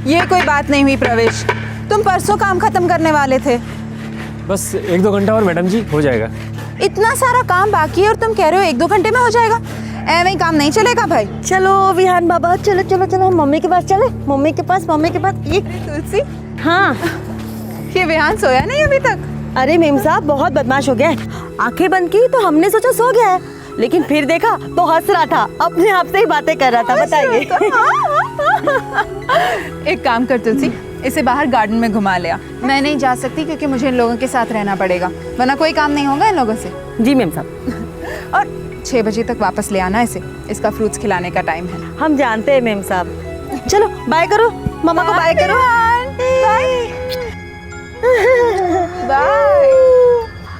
ये कोई बात नहीं हुई प्रवेश, तुम परसों काम खत्म करने वाले थे। बस 1-2 घंटा और मैडम जी हो जाएगा। इतना सारा काम बाकी है और तुम कह रहे हो 1-2 घंटे में हो जाएगा? ऐਵੇਂ ही काम नहीं चलेगा भाई। चलो विहान बाबा, चलो चलो चलो, हम मम्मी के पास चले। मम्मी के पास ये तुलसी, हाँ, ये विहान सोया नहीं अभी तक? अरे मेम साहब बहुत बदमाश हो गया है। आंखें बंद की तो हमने सोचा सो गया है, लेकिन फिर देखा तो हंस रहा था, अपने आप से ही बातें कर रहा था। बताइए। एक काम कर तुलसी, इसे बाहर गार्डन में घुमा लिया। मैं नहीं जा सकती क्योंकि मुझे इन लोगों के साथ रहना पड़ेगा, वरना कोई काम नहीं होगा इन लोगों से। जी मेम साहब। और 6 बजे तक वापस ले आना इसे, इसका फ्रूट्स खिलाने का टाइम है। हम जानते हैं मेम साहब। चलो बाय करो, मम्मा को बाय करो। बाय।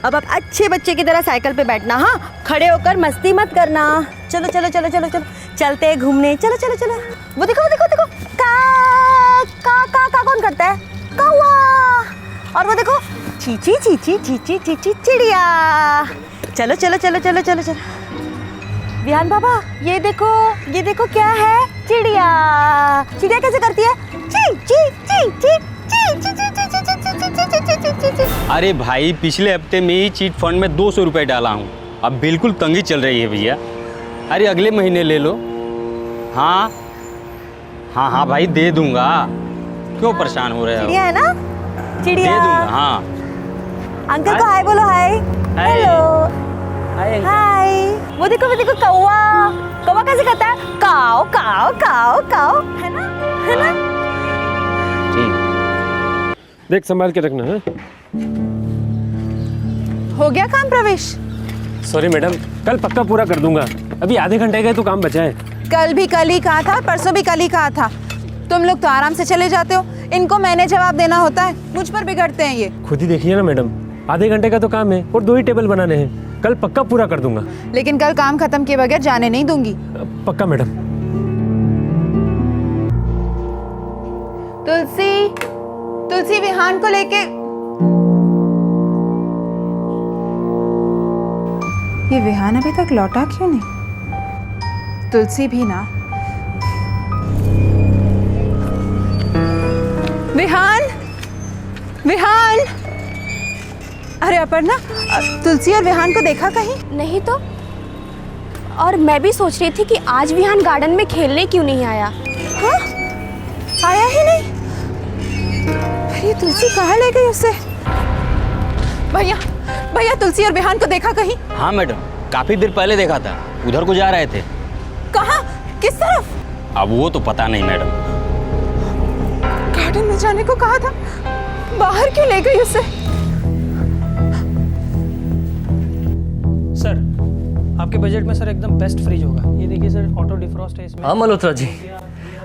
अब आप अच्छे बच्चे की तरह साइकिल पे बैठना। हाँ, खड़े होकर मस्ती मत करना। चलो चलो चलो चलो चलो, चलते हैं घूमने। चलो चलो चलो। वो देखो देखो देखो, का कौन करता है? कौवा। और वो देखो, चीची चीची चीची चीची चिड़िया। चलो चलो चलो चलो चलो चलो। विहान बाबा, ये देखो क्या है? चिड़िया। चिड़िया कैसे करती है? ची ची ची ची ची ची ची ची ची ची ची ची ची। अरे भाई, पिछले हफ्ते में ही चीट फंड में 200 रुपये डाला हूँ। अब बिल्कुल तंगी चल रही है भैया। अरे अगले महीने ले लो। हाँ हाँ हाँ भाई, दे दूंगा। क्यों परेशान हो रहे हो? चिड़िया है ना? चिड़िया। दे दूंगा। हाँ, अंकल को हाय बोलो। हाय। हेलो। हाय। वो देखो कौवा कैसे करता है? काओ काओ काओ काओ, है ना? है ना? ठीक। देख संभाल के रखना है। हो गया काम प्रवेश? सॉरी मैडम, कल पक्का पूरा कर दूंगा। अभी आधे घंटे का तो काम बचा है। कल भी कल ही कहा था, परसों भी कल ही कहा था। तुम लोग तो आराम से चले जाते हो, इनको मैंने जवाब देना होता है, मुझ पर बिगड़ते हैं ये। खुद ही देखिए ना मैडम, आधे घंटे का तो काम है और 2 ही टेबल बनाने हैं। कल पक्का पूरा कर दूंगा। लेकिन कल काम खत्म किए बगैर जाने नहीं दूंगी। पक्का मैडम। तुलसी विहान को लेके ये विहान अभी तक लौटा क्यों नहीं? तुलसी भी ना। विहान, अरे अपर्णा, तुलसी और विहान को देखा कहीं? नहीं तो। और मैं भी सोच रही थी कि आज विहान गार्डन में खेलने क्यों नहीं आया। हाँ? आया ही नहीं। ये तुलसी कहाँ ले गई उसे? भैया तुलसी और विहान को देखा कहीं? हाँ मैडम, काफी देर पहले देखा था, उधर को जा रहे थे। कहाँ? किस तरफ? अब वो तो पता नहीं मैडम। गार्डन में जाने को कहा था, बाहर क्यों ले गई उसे? सर, आपके बजट में सर एकदम बेस्ट फ्रिज होगा। ये देखिए सर, ऑटो डिफ्रॉस्ट है इसमें। हाँ मल्होत्रा जी,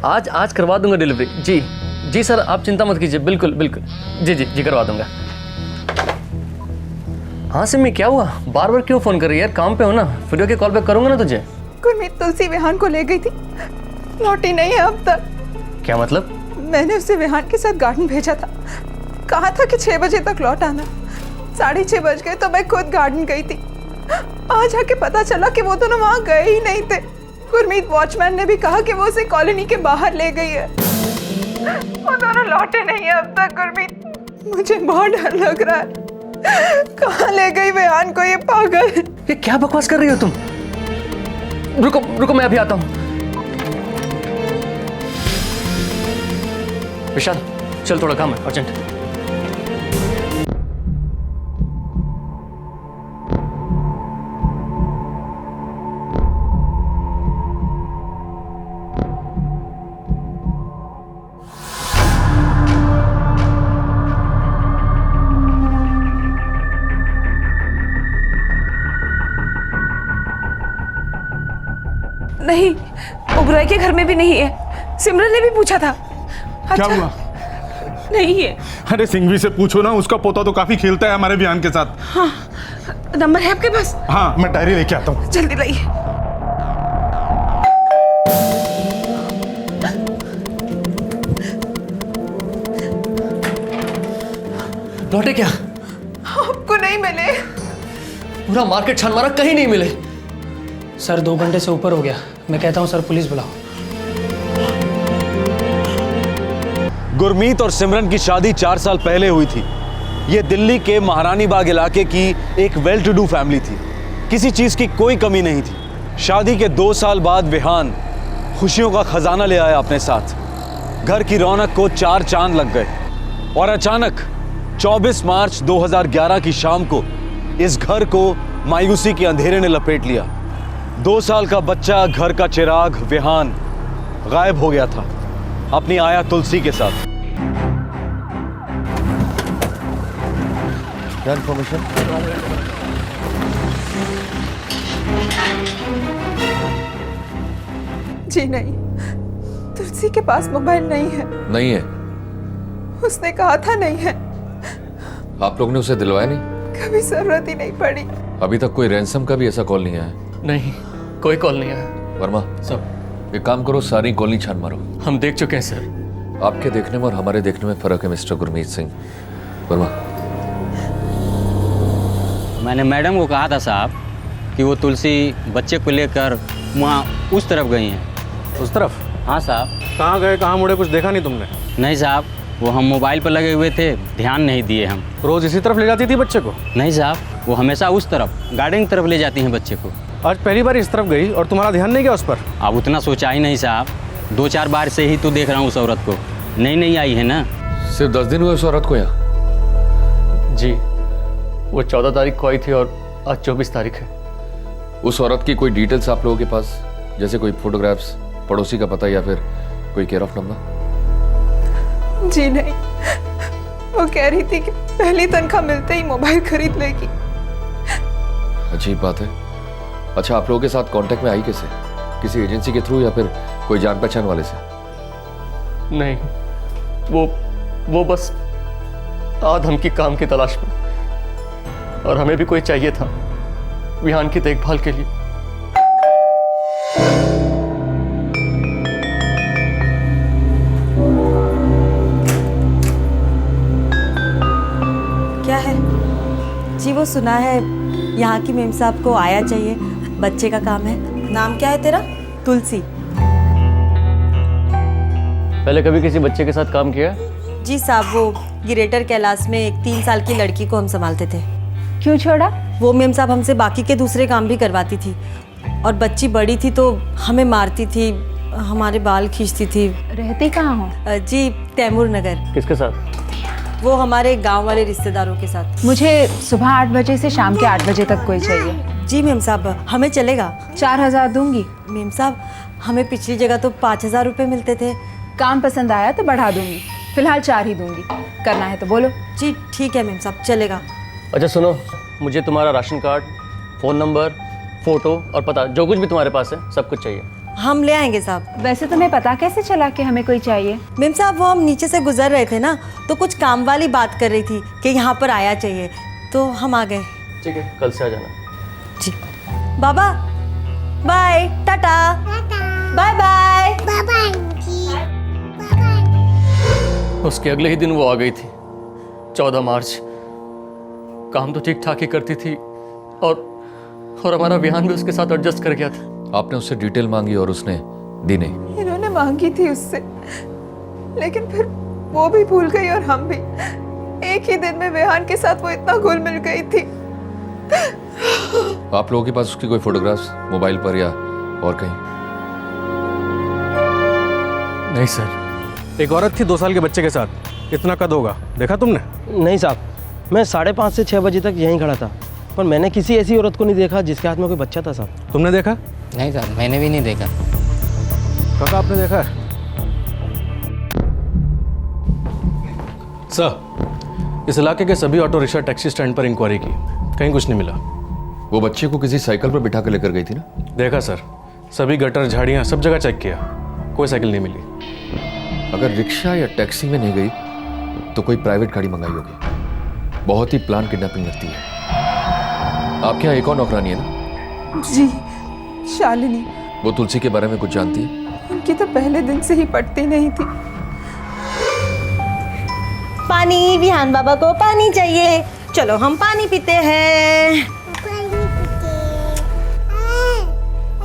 आज करवा दूंगा डिलीवरी। जी सर, आप चिंता मत कीजिए। बिल्कुल जी करवा दूंगा। हाँ सिमी, क्या हुआ? बार बार क्यों फोन कर रही है यार? काम पे हो ना, फिर के कॉल बैक करूंगा ना तुझे। गुरमीत तुलसी विहान को ले गई थी, लौटी नहीं है अब तक। क्या मतलब? मैंने उसे विहान के साथ गार्डन भेजा था, कहा था कि 6 बजे तक लौट आना। 6:30 बज गए तो मैं खुद गार्डन गई थी। आज आके पता चला कि वो दोनों वहां गए ही नहीं थे। गुरमीत वॉचमैन ने भी कहा कि वो उसे कॉलोनी के बाहर ले गई है। वो दोनों लौटे नहीं है अब तक। गुरमीत, मुझे बहुत डर लग रहा है। कहाँ ले गई विहान को ये पागल? ये क्या बकवास कर रही हो तुम? रुको मैं अभी आता हूँ। विशाल चल, थोड़ा काम है अर्जेंट। नहीं, उबराई के घर में भी नहीं है। सिमरन ने भी पूछा था। क्या हुआ? नहीं है। अरे सिंघवी से पूछो ना, उसका पोता तो काफी खेलता है हमारे विहान के साथ। हाँ, नंबर है आपके पास? हाँ, मैं डायरी लेके आता हूँ। जल्दी लाइए। लौटे क्या? आपको नहीं मिले? पूरा मार्केट छान मारा, कहीं नहीं मिले। सर 2 घंटे से ऊपर हो गया। मैं कहता हूँ सर, पुलिस बुलाओ। गुरमीत और सिमरन की शादी 4 साल पहले हुई थी। ये दिल्ली के महारानी बाग इलाके की एक वेल टू डू फैमिली थी। किसी चीज की कोई कमी नहीं थी। शादी के 2 साल बाद विहान खुशियों का खजाना ले आया अपने साथ। घर की रौनक को 4 चांद लग गए और अचानक 24 मार्च 2011 की शाम को इस घर को मायूसी के अंधेरे ने लपेट लिया। 2 साल का बच्चा, घर का चिराग विहान, गायब हो गया था अपनी आया तुलसी के साथ। क्या इन्फॉर्मेशन? जी नहीं, तुलसी के पास मोबाइल नहीं है। नहीं है? उसने कहा था नहीं है। आप लोग ने उसे दिलवाया नहीं? कभी जरूरत ही नहीं पड़ी। अभी तक कोई रैंसम का भी ऐसा कॉल नहीं आया? नहीं, कोई कॉल नहीं आया। वर्मा, सब एक काम करो, सारी कॉलोनी छान मारो। हम देख चुके हैं सर। आपके देखने में और हमारे देखने में फर्क है मिस्टर गुरमीत सिंह। वर्मा, मैंने मैडम को कहा था साहब कि वो तुलसी बच्चे को लेकर वहाँ उस तरफ गई हैं। उस तरफ? हाँ साहब। कहाँ गए, कहाँ मुड़े, कुछ देखा नहीं तुमने? नहीं साहब, वो हम मोबाइल पर लगे हुए थे, ध्यान नहीं दिए हम। रोज इसी तरफ ले जाती थी बच्चे को? नहीं साहब, वो हमेशा उस तरफ गार्डन की तरफ ले जाती हैं बच्चे को। आज पहली बार इस तरफ गई और तुम्हारा ध्यान नहीं गया उस पर? अब उतना सोचा ही नहीं साहब, 2-4 बार से ही तो देख रहा हूँ उस औरत को। नहीं आई है ना। सिर्फ 10 दिन हुए उस औरत को यहाँ? जी, वो 14 तारीख को आई थी और आज 24 तारीख है। उस औरत की कोई डिटेल्स आप लोगों के पास, जैसे कोई फोटोग्राफ्स, पड़ोसी का पता या फिर कोई केयर ऑफ नंबर? जी नहीं, वो कह रही थी कि पहली तनख्वाह मिलते ही मोबाइल खरीद लेगी। अजीब बात है। अच्छा, आप लोगों के साथ कांटेक्ट में आई कैसे? किसी एजेंसी के थ्रू या फिर कोई जान पहचान वाले से? नहीं, वो बस आधम की काम की तलाश में, और हमें भी कोई चाहिए था विहान की देखभाल के लिए। क्या है जी? वो सुना है यहाँ की मेम साहब को आया चाहिए, बच्चे का काम है। नाम क्या है तेरा? तुलसी। पहले कभी किसी बच्चे के साथ काम किया है? जी साहब, वो ग्रेटर कैलाश में एक 3 साल की लड़की को हम संभालते थे। क्यों छोड़ा? वो मेम साहब हमसे बाकी के दूसरे काम भी करवाती थी, और बच्ची बड़ी थी तो हमें मारती थी, हमारे बाल खींचती थी। रहते कहाँ हो? जी तैमूर नगर। किसके साथ? वो हमारे गांव वाले रिश्तेदारों के साथ। मुझे सुबह 8 बजे से शाम के 8 बजे तक कोई चाहिए। जी मेम साहब, हमें चलेगा। 4000 दूंगी। मेम साहब, हमें पिछली जगह तो 5000 रुपये मिलते थे। काम पसंद आया तो बढ़ा दूंगी, फिलहाल 4 ही दूंगी। करना है तो बोलो। जी ठीक है मेम साहब, चलेगा। अच्छा सुनो, मुझे तुम्हारा ration card, phone number, photo और पता, जो कुछ भी तुम्हारे पास है सब कुछ चाहिए। हम ले आएंगे साहब। वैसे तुम्हें पता कैसे चला कि हमें कोई चाहिए? मेम साहब, वो हम नीचे से गुजर रहे थे ना, तो कुछ काम वाली बात कर रही थी कि यहाँ पर आया चाहिए, तो हम आ गए। ठीक है, कल से आ जाना। जी बाबा, बाय, टाटा, बाय बाय, उसके अगले ही दिन वो आ गई थी, 14 मार्च। काम तो ठीक ठाक ही करती थी, और हमारा विहान भी उसके साथ एडजस्ट कर गया था। आपने उससे डिटेल मांगी और उसने दी नहीं? इन्होंने मांगी थी उससे, लेकिन फिर वो भी भूल गई और हम भी। एक ही दिन में विहान के साथ वो इतना घुल मिल गई थी। आप लोगों के पास उसकी कोई फोटोग्राफ्स मोबाइल पर या और कहीं? नहीं सर। एक औरत थी 2 साल के बच्चे के साथ, कितना कद होगा, देखा तुमने? नहीं साहब, मैं 5:30 से 6 बजे तक यहीं खड़ा था, पर मैंने किसी ऐसी औरत को नहीं देखा जिसके हाथ में कोई बच्चा था साहब। तुमने देखा? नहीं साहब, मैंने भी नहीं देखा। काका आपने देखा है? सर, इस इलाके के सभी ऑटो रिक्शा टैक्सी स्टैंड पर इंक्वायरी की, कहीं कुछ नहीं मिला। वो बच्चे को किसी साइकिल पर बिठा कर लेकर गई थी ना? देखा सर, सभी गटर झाड़ियाँ सब जगह चेक किया, कोई साइकिल नहीं मिली। अगर रिक्शा या टैक्सी में नहीं गई तो कोई प्राइवेट गाड़ी मंगाई होगी। बहुत ही प्लान किडनैपिंग लगती है। आपके यहाँ एक और नौकरानी है ना? जी, शालिनी। वो तुलसी के बारे में कुछ जानती है? उनकी तो पहले दिन से ही पटती नहीं थी। पानी, विहान बाबा को पानी चाहिए। चलो हम पानी पीते हैं।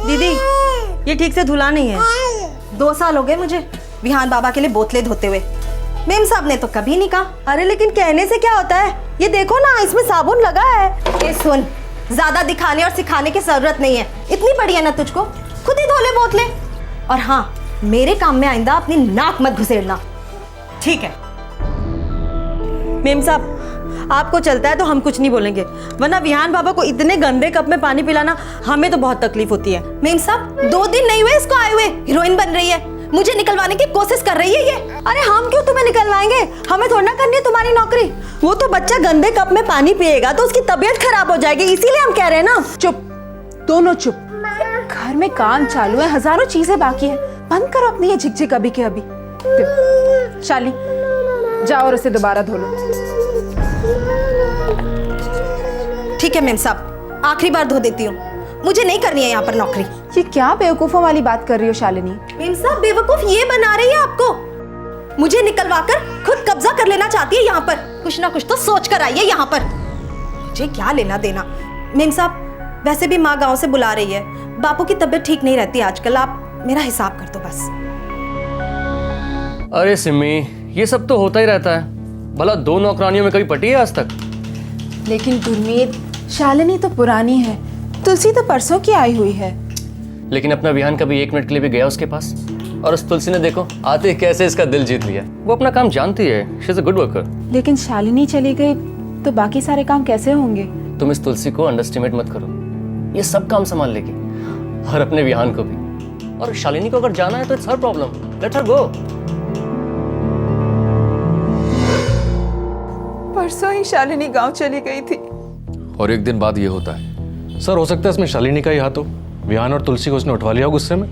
दीदी, ये ठीक से धुला नहीं है। 2 साल हो गए मुझे विहान बाबा के लिए बोतलें धोते हुए। मेम साहब ने तो कभी नहीं कहा। अरे लेकिन कहने से क्या होता है, ये देखो ना, इसमें साबुन लगा है। ये सुन, ज्यादा दिखाने और सिखाने की जरूरत नहीं है, इतनी बड़ी है ना तुझको, खुद ही धो ले बोतलें। और हाँ, मेरे काम में आइंदा अपनी नाक मत घुसेड़ना, ठीक है? मेम साहब, आपको चलता है तो हम कुछ नहीं बोलेंगे, वरना विहान बाबा को इतने गंदे कप में पानी पिलाना हमें तो बहुत तकलीफ होती है। मेम साहब, 2 दिन नहीं हुए इसको आए हुए, हीरोइन बन रही है, मुझे निकलवाने की कोशिश कर रही है ये। अरे हम क्यों तुम्हें निकलवाएंगे, हमें थोड़ा ना करनी है तुम्हारी नौकरी। वो तो बच्चा गंदे कप में पानी पिएगा तो उसकी तबीयत खराब हो जाएगी, इसीलिए हम कह रहे हैं ना। चुप, दोनों चुप। घर में काम चालू है, हजारों चीजें बाकी है, बंद करो अपनी ये झिकझिक अभी के अभी। शाली, जाओ और उसे दोबारा धो लो। ठीक है मेम साहब, आखिरी बार धो देती हूँ, मुझे नहीं करनी है यहाँ पर नौकरी। ये क्या बेवकूफों वाली बात कर रही हो शालिनी? मेम साहब, बेवकूफ ये बना रही है आपको। मुझे निकलवाकर खुद कब्जा कर लेना चाहती है यहाँ पर। कुछ ना कुछ तो सोच कर आई है यहाँ पर, मुझे क्या लेना देना। मेम साहब, वैसे भी माँ गांव से बुला रही है, बापू की तबीयत ठीक नहीं रहती आजकल, आप मेरा हिसाब कर दो बस। अरे सिमी, ये सब तो होता ही रहता है, भला 2 नौकरानियों में कभी पटी है आज तक? लेकिन गुरमीत, शालिनी तो पुरानी है, तुलसी तो परसों की आई हुई है। लेकिन अपना विहान कभी 1 मिनट के लिए भी गया उसके पास? और उस तुलसी ने देखो आते कैसे इसका दिल जीत लिया। वो अपना काम जानती है, she is a good worker. लेकिन शालिनी चली गई तो बाकी सारे काम कैसे होंगे? तुम इस तुलसी को अंडरस्टिमेट मत करो, ये सब काम संभाल लेगी, और अपने विहान को भी। और शालिनी को अगर जाना है तो it's her problem, let her go. परसों ही शालिनी गांव चली गई थी। और एक दिन बाद ये होता है, सर हो सकता है इसमें शालिनी का ही हाथ हो। विहान और तुलसी को उसने उठवा लिया हो गुस्से में।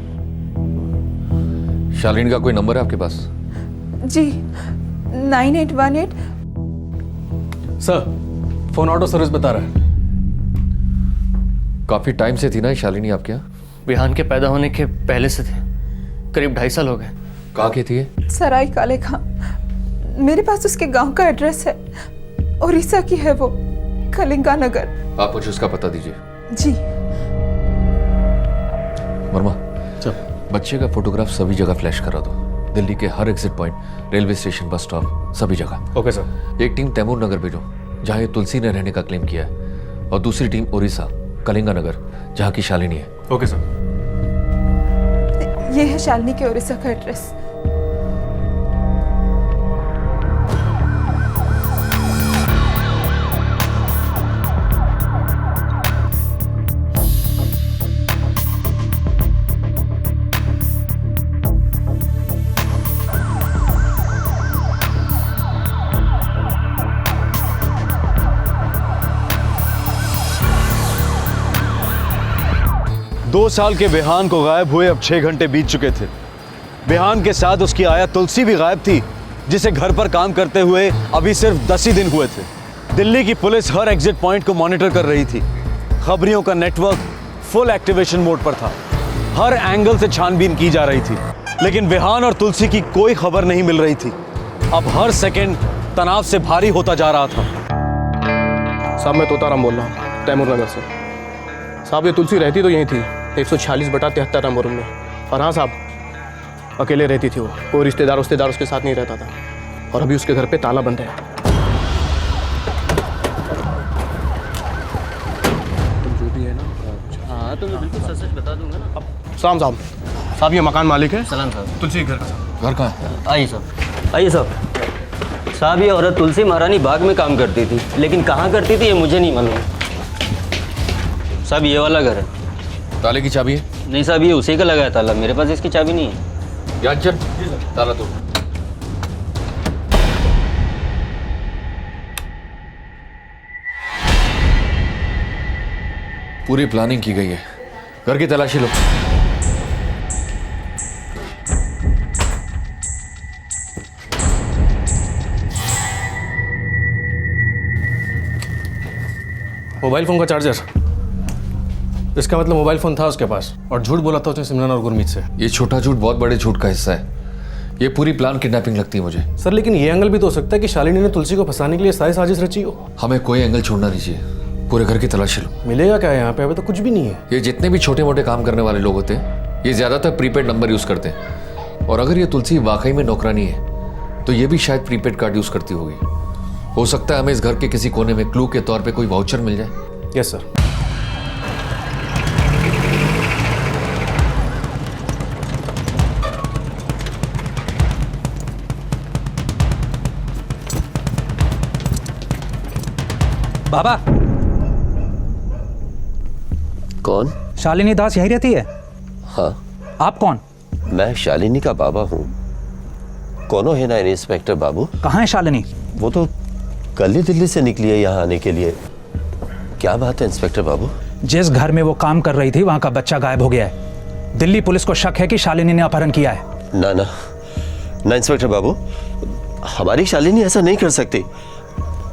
शालिनी का कोई नंबर है आपके पास? जी 9818। सर फोन ऑटो सर्विस बता रहा है। काफी टाइम से थी ना ये शालिनी आपके यहाँ? विहान के पैदा होने के पहले से थे, करीब 2.5 साल हो गए। कहाँ की थी ये? सराय काले खां। मेरे पास उसके गांव का एड्रेस है, उड़ीसा की है वो, कलिंगा नगर। आप मुझे उसका पता दीजिए। जी। वर्मा, बच्चे का फोटोग्राफ सभी जगह फ्लैश करा दो। दिल्ली के हर exit point, railway station, bus stop, सभी जगह। Okay sir. एक टीम तैमूर नगर भेजो जहाँ ये तुलसी ने रहने का क्लेम किया है, और दूसरी टीम उड़ीसा कलिंगा नगर जहाँ की शालिनी है। Okay sir. ये है शालिनी के उड़ीसा का एड्रेस। दो साल के विहान को गायब हुए अब 6 घंटे बीत चुके थे। विहान के साथ उसकी आया तुलसी भी गायब थी, जिसे घर पर काम करते हुए अभी सिर्फ 10 ही दिन हुए थे। दिल्ली की पुलिस हर एग्जिट पॉइंट को मॉनिटर कर रही थी। खबरियों का नेटवर्क फुल एक्टिवेशन मोड पर था। हर एंगल से छानबीन की जा रही थी, लेकिन विहान और तुलसी की कोई खबर नहीं मिल रही थी। अब हर सेकेंड तनाव से भारी होता जा रहा था। साहब मैं तोताराम बोल रहा हूँ, तैमूर नगर से। साहब ये तुलसी रहती तो यहीं थी, 146/73 नंबर रूम में। और हाँ साहब, अकेले रहती थी वो, कोई रिश्तेदार उसके साथ नहीं रहता था। और अभी उसके घर पे ताला बंद है। तुम जो भी है ना, हाँ तो मैं बिल्कुल सच बता दूंगा ना। सलाम साहब। साहब ये मकान मालिक है? सलाम साहब। तुलसी के घर का साहब। घर कहाँ है? आइए साहब, आइए साहब। साहब ये औरत तुलसी महारानी बाग में काम करती थी, लेकिन कहाँ करती थी ये मुझे नहीं मालूम। साहब ये वाला घर है। ताले की चाबी है? नहीं साहब, ये उसी का लगा है ताला, मेरे पास इसकी चाबी नहीं है। याचन, ताला तोड़। पूरी प्लानिंग की गई है। घर की तलाशी लो। मोबाइल फोन का चार्जर, इसका मतलब मोबाइल फोन था उसके पास, और झूठ बोला था उसने सिमरन और गुरमीत से। ये छोटा झूठ बहुत बड़े झूठ का हिस्सा है। ये पूरी प्लान किडनैपिंग लगती है मुझे। सर लेकिन ये एंगल भी तो हो सकता है कि शालिनी ने तुलसी को फंसाने के लिए सारी साजिश रची हो। हमें कोई एंगल छोड़ना दीजिए, पूरे घर की तलाशी लो। मिलेगा क्या यहाँ पे? अभी तो कुछ भी नहीं है। ये जितने भी छोटे मोटे काम करने वाले लोग होते हैं, ये ज्यादातर प्रीपेड नंबर यूज करते हैं। और अगर ये तुलसी वाकई में नौकरानी है, तो ये भी शायद प्रीपेड कार्ड यूज करती होगी। हो सकता है हमें इस घर के किसी कोने में क्लू के तौर पे कोई वाउचर मिल जाए। Yes sir. बाबा, कौन? शालिनी दास यहीं रहती है? हाँ। आप कौन? मैं शालिनी का बाबा हूँ। कौन है ना इंस्पेक्टर बाबू? कहाँ है शालिनी? वो तो कल ही दिल्ली से निकली है यहाँ आने के लिए। क्या बात है इंस्पेक्टर बाबू? जिस घर में वो काम कर रही थी वहाँ का बच्चा गायब हो गया है। दिल्ली पुलिस को शक है कि शालिनी ने अपहरण किया है। ना ना ना इंस्पेक्टर बाबू, हमारी शालिनी ऐसा नहीं कर सकती।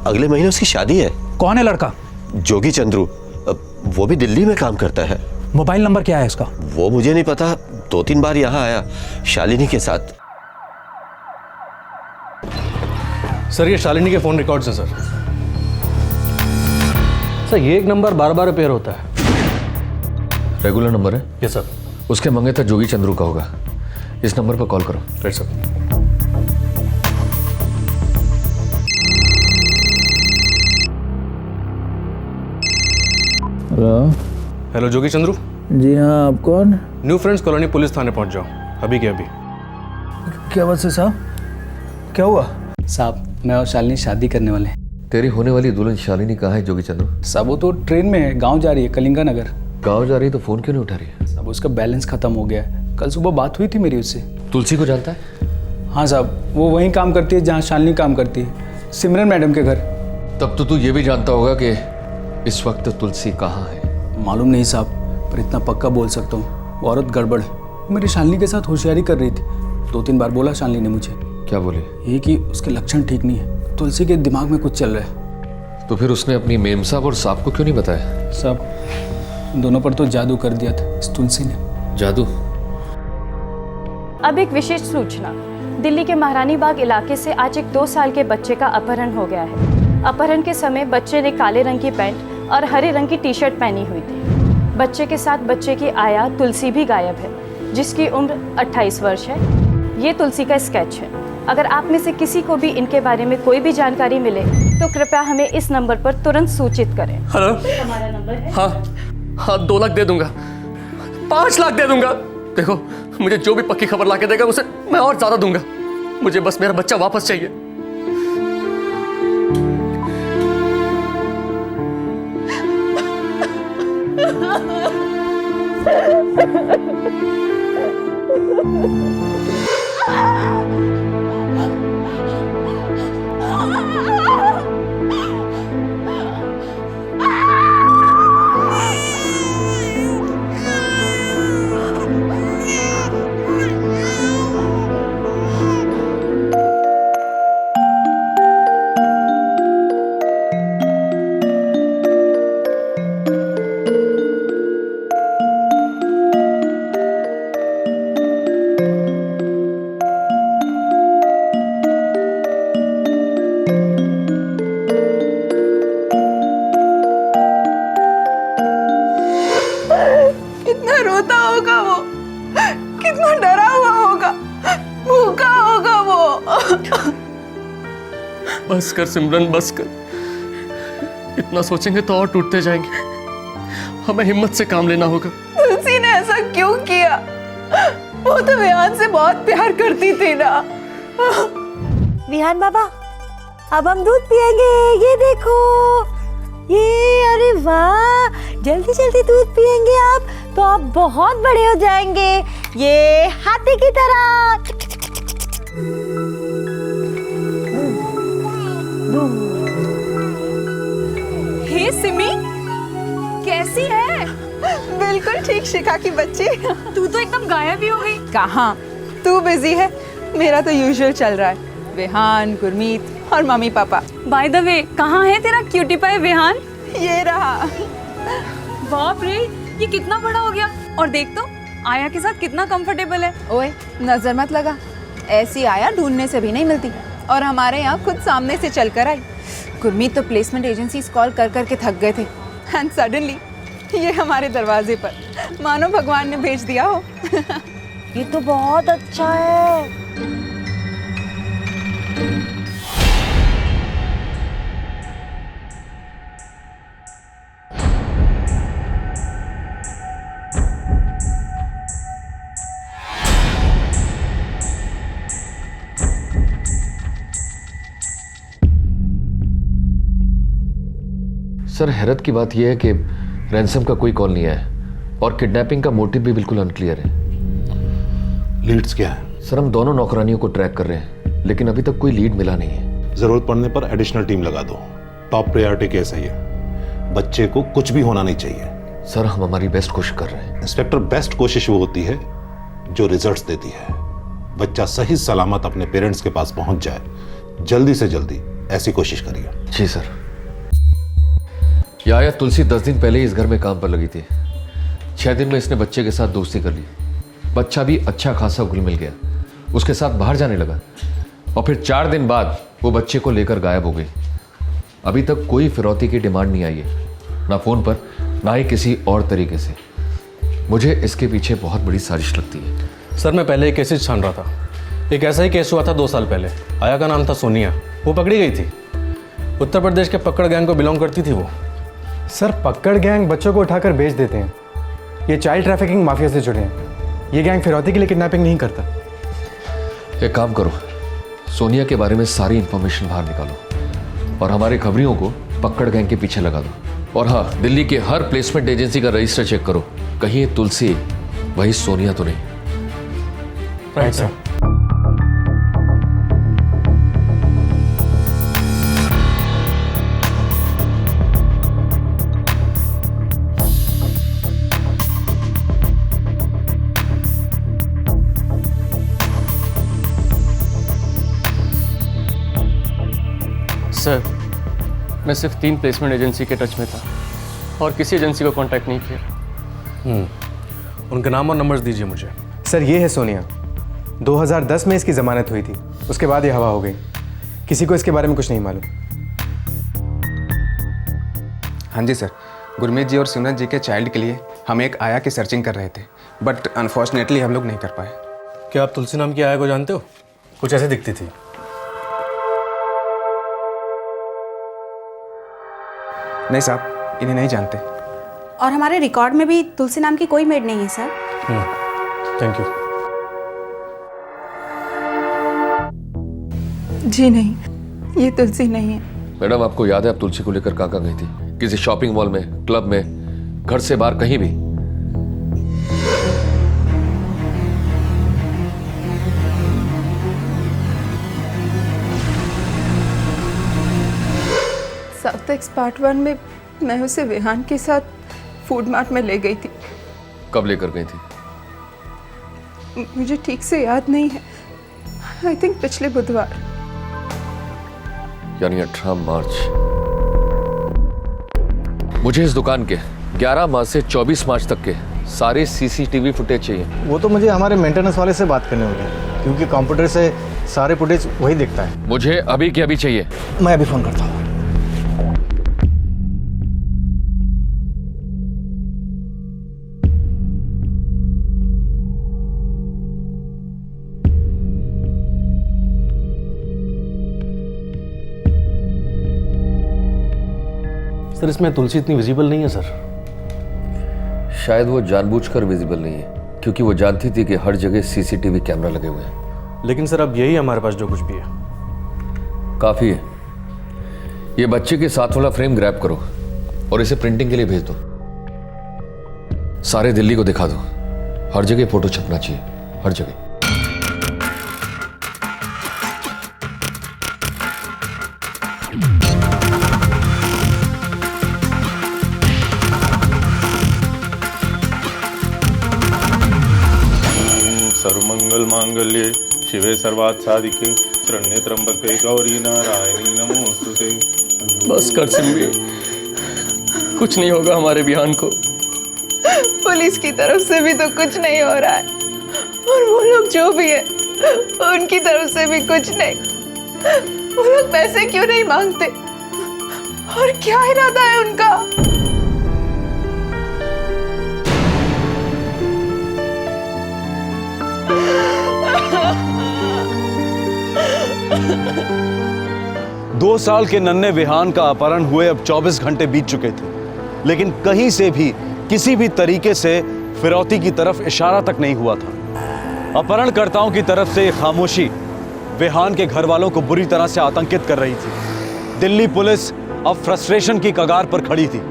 अगले महीने उसकी शादी है। कौन है लड़का? जोगी चंद्रू, वो भी दिल्ली में काम करता है। मोबाइल नंबर क्या है उसका? वो मुझे नहीं पता, 2-3 बार यहाँ आया शालिनी के साथ। सर ये शालिनी के फोन रिकॉर्ड्स हैं सर। सर ये एक नंबर बार-बार रिपेयर होता है। रेगुलर नंबर है? Yes sir. उसके मंगेतर जोगी चंद्रू का होगा। इस नंबर पर कॉल करो। Right sir. हेलो। हेलो जोगी चंद्रू। जी हाँ, आप कौन? न्यू फ्रेंड्स कॉलोनी पुलिस थाने पहुंच जाओ अभी के अभी। क्या बात है साहब? क्या हुआ? साहब मैं और शालिनी शादी करने वाले हैं। तेरी होने वाली दुल्हन शालिनी कहाँ है जोगी चंद्रू? साहब वो तो ट्रेन में है, गांव जा रही है, कलिंगा नगर। गाँव जा रही है तो फोन क्यों नहीं उठा रही है? साहब उसका बैलेंस खत्म हो गया है। कल सुबह बात हुई थी मेरी उससे। तुलसी को जानता है? हाँ साहब, वो वहीं काम करती है जहाँ शालिनी काम करती है, सिमरन मैडम के घर। तब तो तू ये भी जानता होगा कि इस वक्त तुलसी कहाँ है। मालूम नहीं साहब, पर इतना पक्का बोल सकता हूँ वो औरत गड़बड़ है। मेरी शालिनी के साथ होशियारी कर रही थी। 2-3 बार बोला शालिनी ने मुझे। क्या बोले? ये कि उसके लक्षण ठीक नहीं है, तुलसी के दिमाग में कुछ चल रहा है। तो फिर उसने अपनी मेम साहब और साहब को क्यों नहीं बताया? साहब दोनों पर तो जादू कर दिया था इस तुलसी ने। जादू? अब एक विशेष सूचना। दिल्ली के महारानी बाग इलाके से आज एक 2 साल के बच्चे का अपहरण हो गया है। अपहरण के समय बच्चे ने काले रंग की पैंट और हरे रंग की टी-शर्ट पहनी हुई थी। बच्चे के साथ बच्चे की आया तुलसी भी गायब है, जिसकी उम्र 28 वर्ष है। ये तुलसी का स्केच है। अगर आप में से किसी को भी इनके बारे में कोई भी जानकारी मिले तो कृपया हमें इस नंबर पर तुरंत सूचित करें। हेलो, हमारा नंबर है। हाँ 2 लाख दे दूंगा, 5 लाख दे दूंगा। देखो, मुझे जो भी पक्की खबर ला के देगा उसे मैं और ज्यादा दूंगा। मुझे बस मेरा बच्चा वापस चाहिए। कितना रोता होगा वो, कितना डरा हुआ होगा, भूखा होगा वो। बस कर सिमरन, बस कर। इतना सोचेंगे तो और टूटते जाएंगे। हमें हिम्मत से काम लेना होगा। तुलसी ने ऐसा क्यों किया? वो तो विहान से बहुत प्यार करती थी ना। विहान बाबा, अब हम दूध पिएंगे। ये देखो, ये अरे वाह, जल्दी जल्दी दूध पिएंगे आप तो आप बहुत बड़े हो जाएंगे, ये हाथी की तरह। हे सिमी, कैसी है? बिल्कुल ठीक शिखा की बच्ची। तू तो एकदम गायब ही हो गई। कहाँ, तू बिजी है, मेरा तो यूजुअल चल रहा है। विहान, गुरमीत और mummy papa. By the way, कहाँ है तेरा क्यूटी पाई विहान? ये रहा। बाप रे, ये कितना बड़ा हो गया। और देख तो, आया के साथ कितना कंफर्टेबल है। ओए, नजर मत लगा, ऐसी आया ढूंढने से भी नहीं मिलती। और हमारे यहाँ खुद सामने से चल कर आई। गुरमीत तो प्लेसमेंट एजेंसीज कॉल कर कर के थक गए थे, एंड सडनली ये हमारे दरवाजे पर, मानो भगवान ने भेज दिया हो। ये तो बहुत अच्छा है। सर, हैरत की बात यह है कि रैंसम का कोई कॉल नहीं आया और किडनैपिंग का मोटिव भी बिल्कुल अनक्लियर है। लीड्स क्या है? सर, हम दोनों नौकरानियों को ट्रैक कर रहे हैं, लेकिन अभी तक कोई लीड मिला नहीं है। जरूरत पड़ने पर एडिशनल टीम लगा दो। टॉप प्रायोरिटी केस है ये। बच्चे को कुछ भी होना नहीं चाहिए। सर, हम हमारी बेस्ट कोशिश कर रहे हैं। इंस्पेक्टर, बेस्ट कोशिश वो होती है जो रिजल्ट्स देती है। बच्चा सही सलामत अपने पेरेंट्स के पास पहुंच जाए, जल्दी से जल्दी ऐसी कोशिश करिए। जी सर। यह आया तुलसी 10 दिन पहले ही इस घर में काम पर लगी थी। 6 दिन में इसने बच्चे के साथ दोस्ती कर ली। बच्चा भी अच्छा खासा घुल मिल गया, उसके साथ बाहर जाने लगा और फिर 4 दिन बाद वो बच्चे को लेकर गायब हो गई। अभी तक कोई फिरौती की डिमांड नहीं आई है, ना फोन पर ना ही किसी और तरीके से। मुझे इसके पीछे बहुत बड़ी साजिश लगती है। सर, मैं पहले एक केस छान रहा था। एक ऐसा ही केस हुआ था 2 साल पहले। आया का नाम था सोनिया, वो पकड़ी गई थी। उत्तर प्रदेश के पकड़ गैंग को बिलोंग करती थी वो। सर, पकड़ गैंग बच्चों को उठाकर बेच देते हैं। ये चाइल्ड ट्रैफिकिंग माफिया से जुड़े हैं। ये गैंग फिरौती के लिए किडनैपिंग नहीं करता। एक काम करो, सोनिया के बारे में सारी इंफॉर्मेशन बाहर निकालो और हमारे खबरियों को पकड़ गैंग के पीछे लगा दो। और हाँ, दिल्ली के हर प्लेसमेंट एजेंसी का रजिस्टर चेक करो, कहीं ये तुलसी वही सोनिया तो नहीं। Right sir. सर मैं सिर्फ 3 प्लेसमेंट एजेंसी के टच में था और किसी एजेंसी को कांटेक्ट नहीं किया। उनका नाम और नंबर्स दीजिए मुझे। सर ये है सोनिया, 2010 में इसकी ज़मानत हुई थी, उसके बाद ये हवा हो गई। किसी को इसके बारे में कुछ नहीं मालूम। हाँ जी सर, गुरमीत जी और सिमरन जी के चाइल्ड के लिए हम एक आया की सर्चिंग कर रहे थे, बट अनफॉर्चुनेटली हम लोग नहीं कर पाए। क्या आप तुलसी नाम की आया को जानते हो? कुछ ऐसे दिखती थी। नहीं साहब, इन्हें नहीं जानते। और हमारे रिकॉर्ड में भी तुलसी नाम की कोई मेड नहीं है सर। Thank you. जी नहीं, ये तुलसी नहीं है। मैडम आपको याद है आप तुलसी को लेकर कहाँ गई थी? किसी शॉपिंग मॉल में, क्लब में, घर से बाहर कहीं भी? साउथ एक्स पार्ट 1 में मैं उसे विहान के साथ फूड मार्ट में ले गई थी। कब लेकर गई थी? मुझे ठीक से याद नहीं है। आई थिंक पिछले बुधवार, यानी 18 मार्च। मुझे इस दुकान के 11 मार्च से 24 मार्च तक के सारे सीसीटीवी फुटेज चाहिए। वो तो मुझे हमारे मेंटेनेंस वाले से बात करनी होगी, क्योंकि कंप्यूटर से सारे फुटेज वही दिखता है। मुझे अभी के अभी चाहिए। मैं अभी फ़ोन करता हूँ। सर इसमें तुलसी इतनी विजिबल नहीं है सर। शायद वो जानबूझकर विजिबल नहीं है, क्योंकि वो जानती थी कि हर जगह सीसीटीवी कैमरा लगे हुए हैं। लेकिन सर अब यही हमारे पास जो कुछ भी है काफी है। ये बच्चे के साथ वाला फ्रेम ग्रैब करो और इसे प्रिंटिंग के लिए भेज दो। सारे दिल्ली को दिखा दो। हर जगह फोटो छपना चाहिए, हर जगह। सर्वमंगल मांगल्ये शिवे सर्वार्थ साधिके शरण्ये त्र्यंबके गौरी नारायणी नमोस्तुते। बस कर सिमरी, कुछ नहीं होगा हमारे बिहान को। पुलिस की तरफ से भी तो कुछ नहीं हो रहा है, और वो लोग जो भी है उनकी तरफ से भी कुछ नहीं। वो लोग पैसे क्यों नहीं मांगते, और क्या इरादा है उनका? दो साल के नन्हे विहान का अपहरण हुए अब 24 घंटे बीत चुके थे, लेकिन कहीं से भी किसी भी तरीके से फिरौती की तरफ इशारा तक नहीं हुआ था। अपहरणकर्ताओं की तरफ से खामोशी विहान के घर वालों को बुरी तरह से आतंकित कर रही थी। दिल्ली पुलिस अब फ्रस्ट्रेशन की कगार पर खड़ी थी।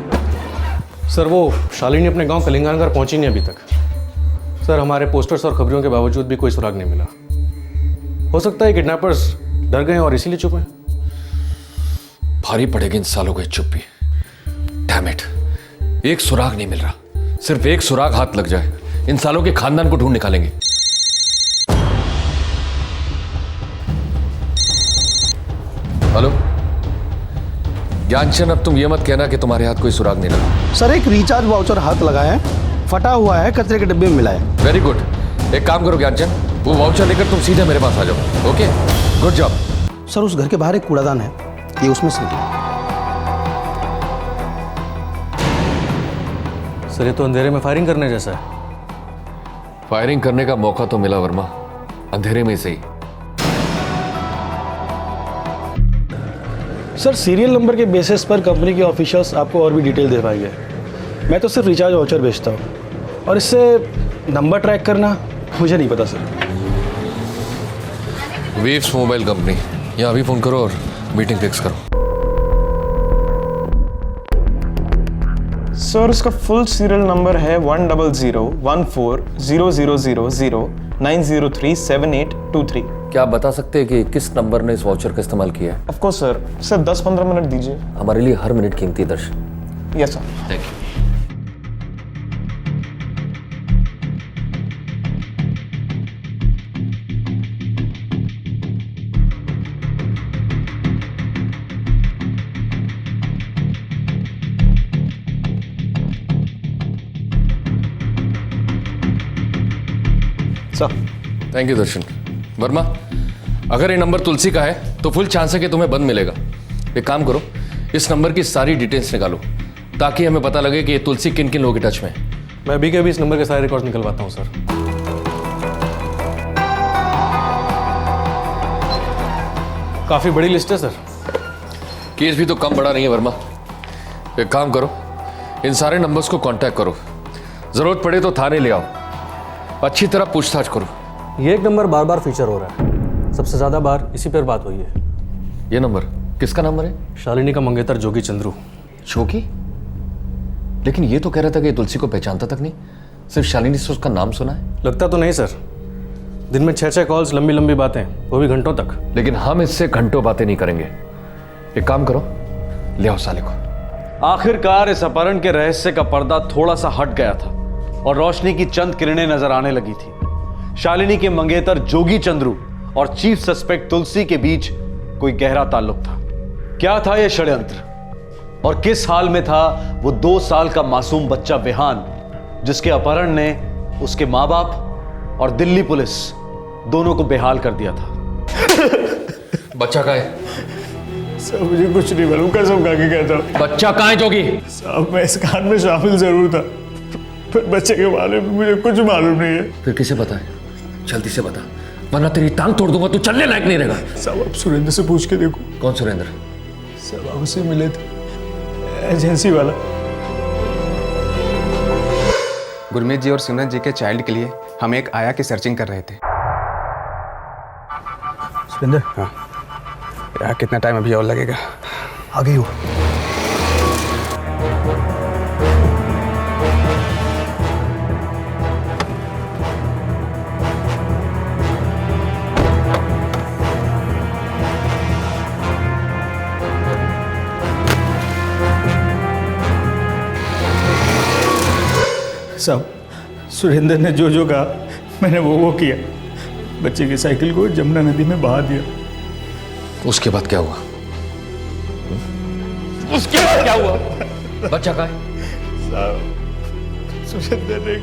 सर वो शालिनी अपने गांव कलिंगान घर पहुंची नहीं अभी तक। सर हमारे पोस्टर्स और खबरों के बावजूद भी कोई सुराग नहीं मिला। हो सकता है किडनैपर्स डर गए और इसीलिए चुप हैं। भारी पड़ेगी इन सालों की चुप्पी। डैम इट, एक सुराग नहीं मिल रहा। सिर्फ एक सुराग हाथ लग जाए, इन सालों के खानदान को ढूंढ निकालेंगे। हेलो ज्ञानचंद, अब तुम ये मत कहना कि तुम्हारे हाथ कोई सुराग नहीं लगा। सर एक रिचार्ज वाउचर हाथ लगाया है, फटा हुआ है, कचरे के डिब्बे में मिला है। Very good. एक काम करो ज्ञानचंद, वो वाउचर लेकर तुम सीधे मेरे पास आ जाओ। Okay, good job. सर उस घर के बाहर एक कूड़ादान है, ये उसमें से निकला। सर ये तो अंधेरे में फायरिंग करने जैसा है। फायरिंग करने का मौका तो मिला वर्मा, अंधेरे में ही सही। सर सीरियल नंबर के बेसिस पर कंपनी के ऑफिशियल्स आपको और भी डिटेल दे पाएंगे। मैं तो सिर्फ रिचार्ज वाउचर बेचता हूँ, और इससे नंबर ट्रैक करना मुझे नहीं पता सर। वेव्स मोबाइल कंपनी, यहाँ अभी फोन करो और मीटिंग फिक्स करो। सर उसका फुल सीरियल नंबर है 100140000903783। क्या आप बता सकते हैं कि किस नंबर ने इस वाउचर का इस्तेमाल किया है? ऑफ कोर्स सर, सिर्फ 10-15 मिनट दीजिए। हमारे लिए हर मिनट कीमती है Darshan. Yes sir. Thank you. Sir. Thank you Darshan. Verma, अगर ये नंबर तुलसी का है तो फुल चांस है कि तुम्हें बंद मिलेगा। एक काम करो, इस नंबर की सारी डिटेल्स निकालो ताकि हमें पता लगे कि ये तुलसी किन किन लोगों के टच में है। मैं अभी के अभी इस नंबर के सारे रिकॉर्ड्स निकलवाता हूँ सर। काफ़ी बड़ी लिस्ट है सर। केस भी तो कम बड़ा नहीं है वर्मा। एक काम करो, इन सारे नंबर्स को कांटेक्ट करो, जरूरत पड़े तो थाने ले आओ, अच्छी तरह पूछताछ करो। ये एक नंबर बार बार फीचर हो रहा है, सबसे ज़्यादा बार इसी पर बात हुई है। ये नंबर किसका नंबर है? शालिनी का मंगेतर जोगी चंद्रू। जोगी? लेकिन ये तो कह रहा था कि तुलसी को पहचानता तक नहीं, सिर्फ शालिनी से उसका नाम सुना है। लगता तो नहीं सर, दिन में 6-6 कॉल्स, लंबी लंबी बातें, वो भी घंटों तक। लेकिन हम इससे घंटों बातें नहीं करेंगे। एक काम करो, ले आओ साले को। आखिरकार इस अपहरण के रहस्य का पर्दा थोड़ा सा हट गया था और रोशनी की चंद किरणें नजर आने लगी थी। शालिनी के मंगेतर जोगी चंद्रू और चीफ सस्पेक्ट तुलसी के बीच कोई गहरा ताल्लुक था। क्या था यह षड्यंत्र और किस हाल में था वो 2 साल का मासूम बच्चा विहान, जिसके अपहरण ने उसके मां बाप और दिल्ली पुलिस दोनों को बेहाल कर दिया था। बच्चा कहाँ है? सर मुझे कुछ नहीं मालूम, कसम खा के कहता हूँ। बच्चा कहाँ है जोगी? साहब मैं इस कांड में शामिल जरूर था, पर बच्चे के बारे में मुझे कुछ मालूम नहीं है। फिर किसे पता है? जल्दी से बता, वरना तेरी टांग तोड़ दूंगा, तू चलने लायक नहीं रहेगा। साहब आप सुरेंद्र से पूछ के देखो। कौन सुरेंद्र? साहब आप उससे मिले थे, एजेंसी वाला। गुरमीत जी और सिमरन जी के चाइल्ड के लिए हम एक आया की सर्चिंग कर रहे थे। सुरेंद्र? हाँ यार, कितना टाइम अभी और लगेगा? आ गई हो। साहब सुरेंद्र ने जो जो कहा मैंने वो किया। बच्चे की साइकिल को जमुना नदी में बहा दिया। उसके बाद क्या हुआ? उसके बाद क्या हुआ? बच्चा कहाँ है? साहब सुरेंद्र ने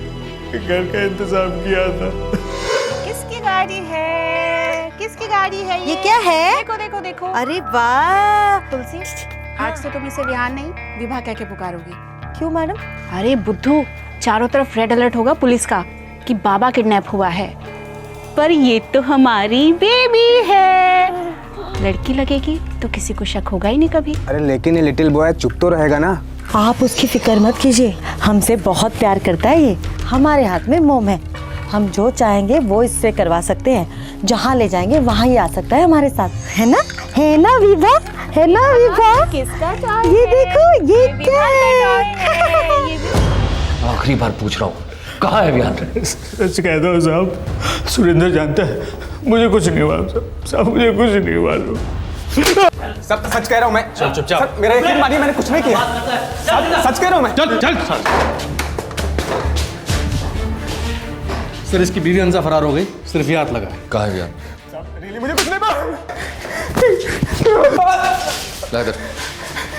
घर का इंतजाम किया था। किसकी गाड़ी है? किसकी गाड़ी है ये क्या है? देखो देखो देखो। अरे वाह! तुलसी, आज से तुम इसे विहान नहीं विभा कह के पुकारोगी। क्यों मैडम? अरे बुद्धू, चारों तरफ रेड अलर्ट होगा पुलिस का कि बाबा किडनैप हुआ है, पर ये तो हमारी बेबी है। लड़की लगेगी तो किसी को शक होगा ही नहीं कभी। अरे लेकिन ये लिटिल बॉय चुप तो रहेगा ना? आप उसकी फिक्र मत कीजिए, हमसे बहुत प्यार करता है ये। हमारे हाथ में मोम है, हम जो चाहेंगे वो इससे करवा सकते हैं। जहाँ ले जाएंगे वहाँ ही आ सकता है हमारे साथ, है ना? है ना विभा? है ना विभा? किसका ये देखो, ये क्या है? आखिरी बार पूछ रहा हूँ, कहाँ है विहान? सच कहता हूँ साहब, सुरेंद्र जानता है, मुझे कुछ नहीं मालूम साहब, मुझे कुछ नहीं मालूम। सब सच कह रहा हूँ मैं। चल चुपचाप, मेरा यकीन मानिए, मैंने कुछ नहीं किया। सच कह रहा हूँ मैं। चल चल। सर इसकी बीवी हंसा फरार हो गई, सिर्फ ये हाथ लगा है। कहाँ है विहान? मुझे कुछ नहीं मालूम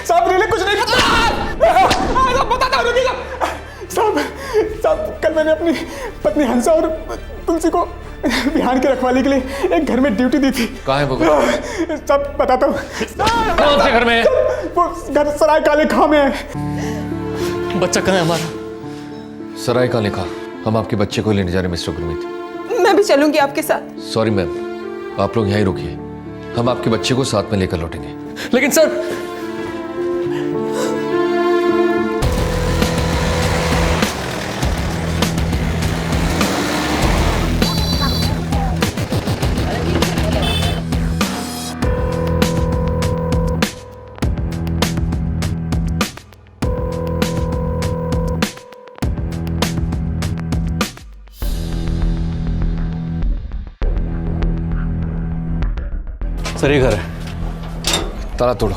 साहब, रियली कुछ नहीं पता। बताता हूँ, रुकिए साहब, कल मैंने अपनी पत्नी हंसा और तुलसी को बिहान की रखवाली के लिए एक घर में ड्यूटी दी थी। कहाँ है वो घर? सब बताता हूँ। कौन से घर में है? वो घर सराय काले खां में है। बच्चा कहाँ है हमारा? सराय काले खां? हम आपके बच्चे को लेने जा रहे हैं मिस्टर गुरमीत। मैं भी चलूंगी आपके साथ। सॉरी मैम, आप लोग यहीं रुकिए, हम आपके बच्चे को साथ में लेकर लौटेंगे। लेकिन सर, सर ये घर है। ताला तोड़ो।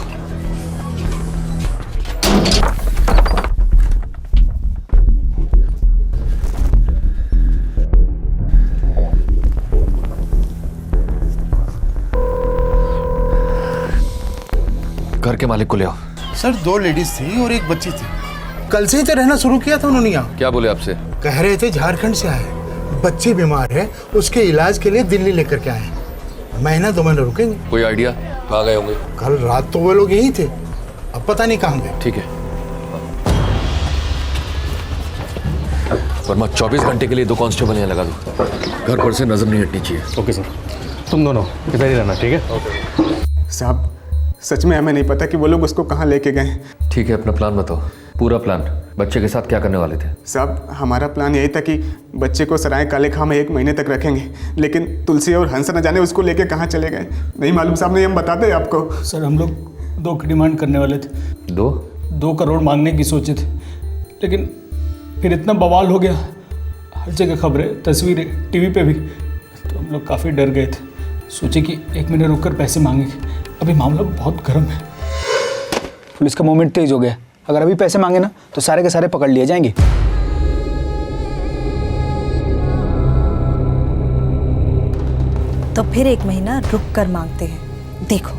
घर के मालिक को ले आओ। सर 2 लेडीज थी और एक बच्ची थी। कल से ही तो रहना शुरू किया था उन्होंने यहाँ। क्या बोले आपसे? कह रहे थे झारखंड से आए, बच्ची बीमार है, उसके इलाज के लिए दिल्ली लेकर के आए हैं। महीना 2 महीने रुकेंगे। कोई आइडिया कहाँ गए होंगे? कल रात तो वो लोग यहीं थे, अब पता नहीं कहाँ गए। ठीक है, वर्मा 24 घंटे के लिए 2 कांस्टेबल यहाँ लगा दो, घर पर से नजर नहीं हटनी चाहिए। ओके सर, तुम दोनों इधर ही रहना, ठीक है? साहब सच में हमें नहीं पता कि वो लोग उसको कहाँ लेके गए। ठीक है, अपना प्लान बताओ, पूरा प्लान। बच्चे के साथ क्या करने वाले थे? साहब हमारा प्लान यही था कि बच्चे को सराय काले खां में 1 महीने तक रखेंगे, लेकिन तुलसी और हंस न जाने उसको लेके कहाँ चले गए। नहीं मालूम साहब, नहीं हम बताते आपको। सर हम लोग 2 की डिमांड करने वाले थे। 2 करोड़ मांगने की सोचे थे, लेकिन फिर इतना बवाल हो गया, हर जगह खबरें, तस्वीरें, टीवी पे भी, तो हम लोग काफ़ी डर गए थे। सोचे कि 1 महीने रुककर पैसे मांगेंगे। अभी मामला बहुत गर्म है। पुलिस का मूवमेंट तेज हो गया, अगर अभी पैसे मांगे ना तो सारे के सारे पकड़ लिए जाएंगे। तो फिर 1 महीना रुक कर मांगते हैं। देखो